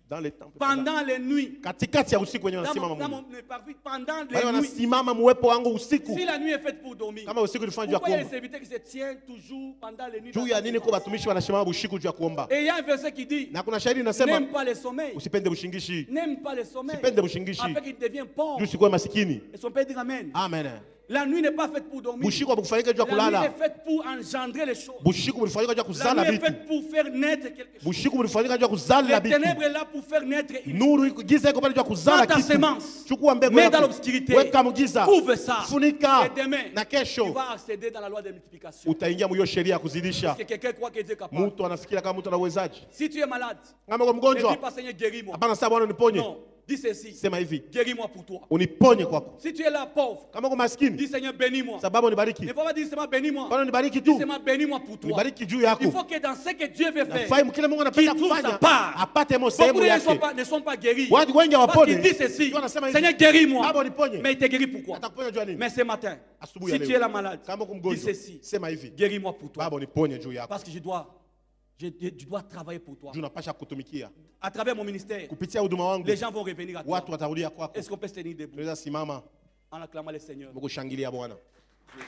dans les temples. pendant les nuits. Katikati ya usiku wenye Dans wanasimama mon Mungu. pendant Wale les nuits. wanasimama muwepo wangu usiku. Si la nuit est faite pour dormir, Kama usiku ulifanywa pourquoi il y a des kuomba. serviteurs qui se tiennent toujours pendant les nuits? Juu ya nini kwa watumishi wanasimama usiku juu ya kuomba? Et il y a un verset qui dit, Na kuna shairi inasema n'aime pas les sommeils. usipende ushingishi. N'aime pas les sommeils. Usipende ushingishi. Afin qu'il devienne pauvre. Juu sikuwe masikini. Et son père dit amen. Amen. La nuit n'est pas faite pour dormir. Bushiku bukufanyika juu ya La nuit kulala. est faite pour engendrer les choses. Bushiku bulifanyika juu ya La kuzala nuit est vitu. faite pour faire naître quelque chose. Bushiku bulifanyika juu ya kuzala Les vitu. ténèbres est là pour faire naître une Nuru giza iko pale juu ya kuzala Prends ta kitu. semence. Chukua mbegu Mets dans yako. l'obscurité. Weka mgiza. Couvre ça. Funika. Et demain, Na tu kesho vas accéder dans la loi de multiplication. utaingia mwiyo sheria ya kuzidisha. Parce que quelqu'un croit que Dieu est capable. Mtu anafikiria kama mtu ana uwezaji. Si tu es malade, Kama uko ne dis mgonjwa, pas Seigneur, guéris-moi. hapana sasa Bwana uniponye. Non, dis ceci. Sema hivi, Guéris-moi pour toi. uniponye kwako. Si tu es là pauvre, Kama uko dis maskini, Seigneur, bénis-moi. sababu unibariki. Ne faut pas dire seulement bénis-moi. Bwana unibariki Dis tu. seulement bénis-moi pour toi. Unibariki juu Il yako. faut que dans ce que Dieu veut faire, Fahimu kile Mungu anapenda qu'il trouve sa kufanya, part. apate mo Beaucoup sehemu de gens yake. ne sont pas guéris. Watu wengi Parce hawapone. qu'ils disent ceci. Ndio wanasema hivi. Seigneur, guéris-moi. Baba uniponye. Mais il te guérit pourquoi? Atakuponya juu ya nini? Mais ce matin, Asubuhi ya si tu leo. es là malade, Kama uko dis mgonjwa, ceci. sema hivi, Guéris-moi pour toi. Baba uniponye juu yako. Parce que je dois travailler pour toi. Juu napasha kutumikia. À travers mon ministère, Kupitia huduma wangu, les gens vont revenir à toi. watu watarudia kwako. Est-ce qu'on peut se tenir debout Tunaweza simama en acclamant le Seigneur? mkushangilia Bwana. Jésus.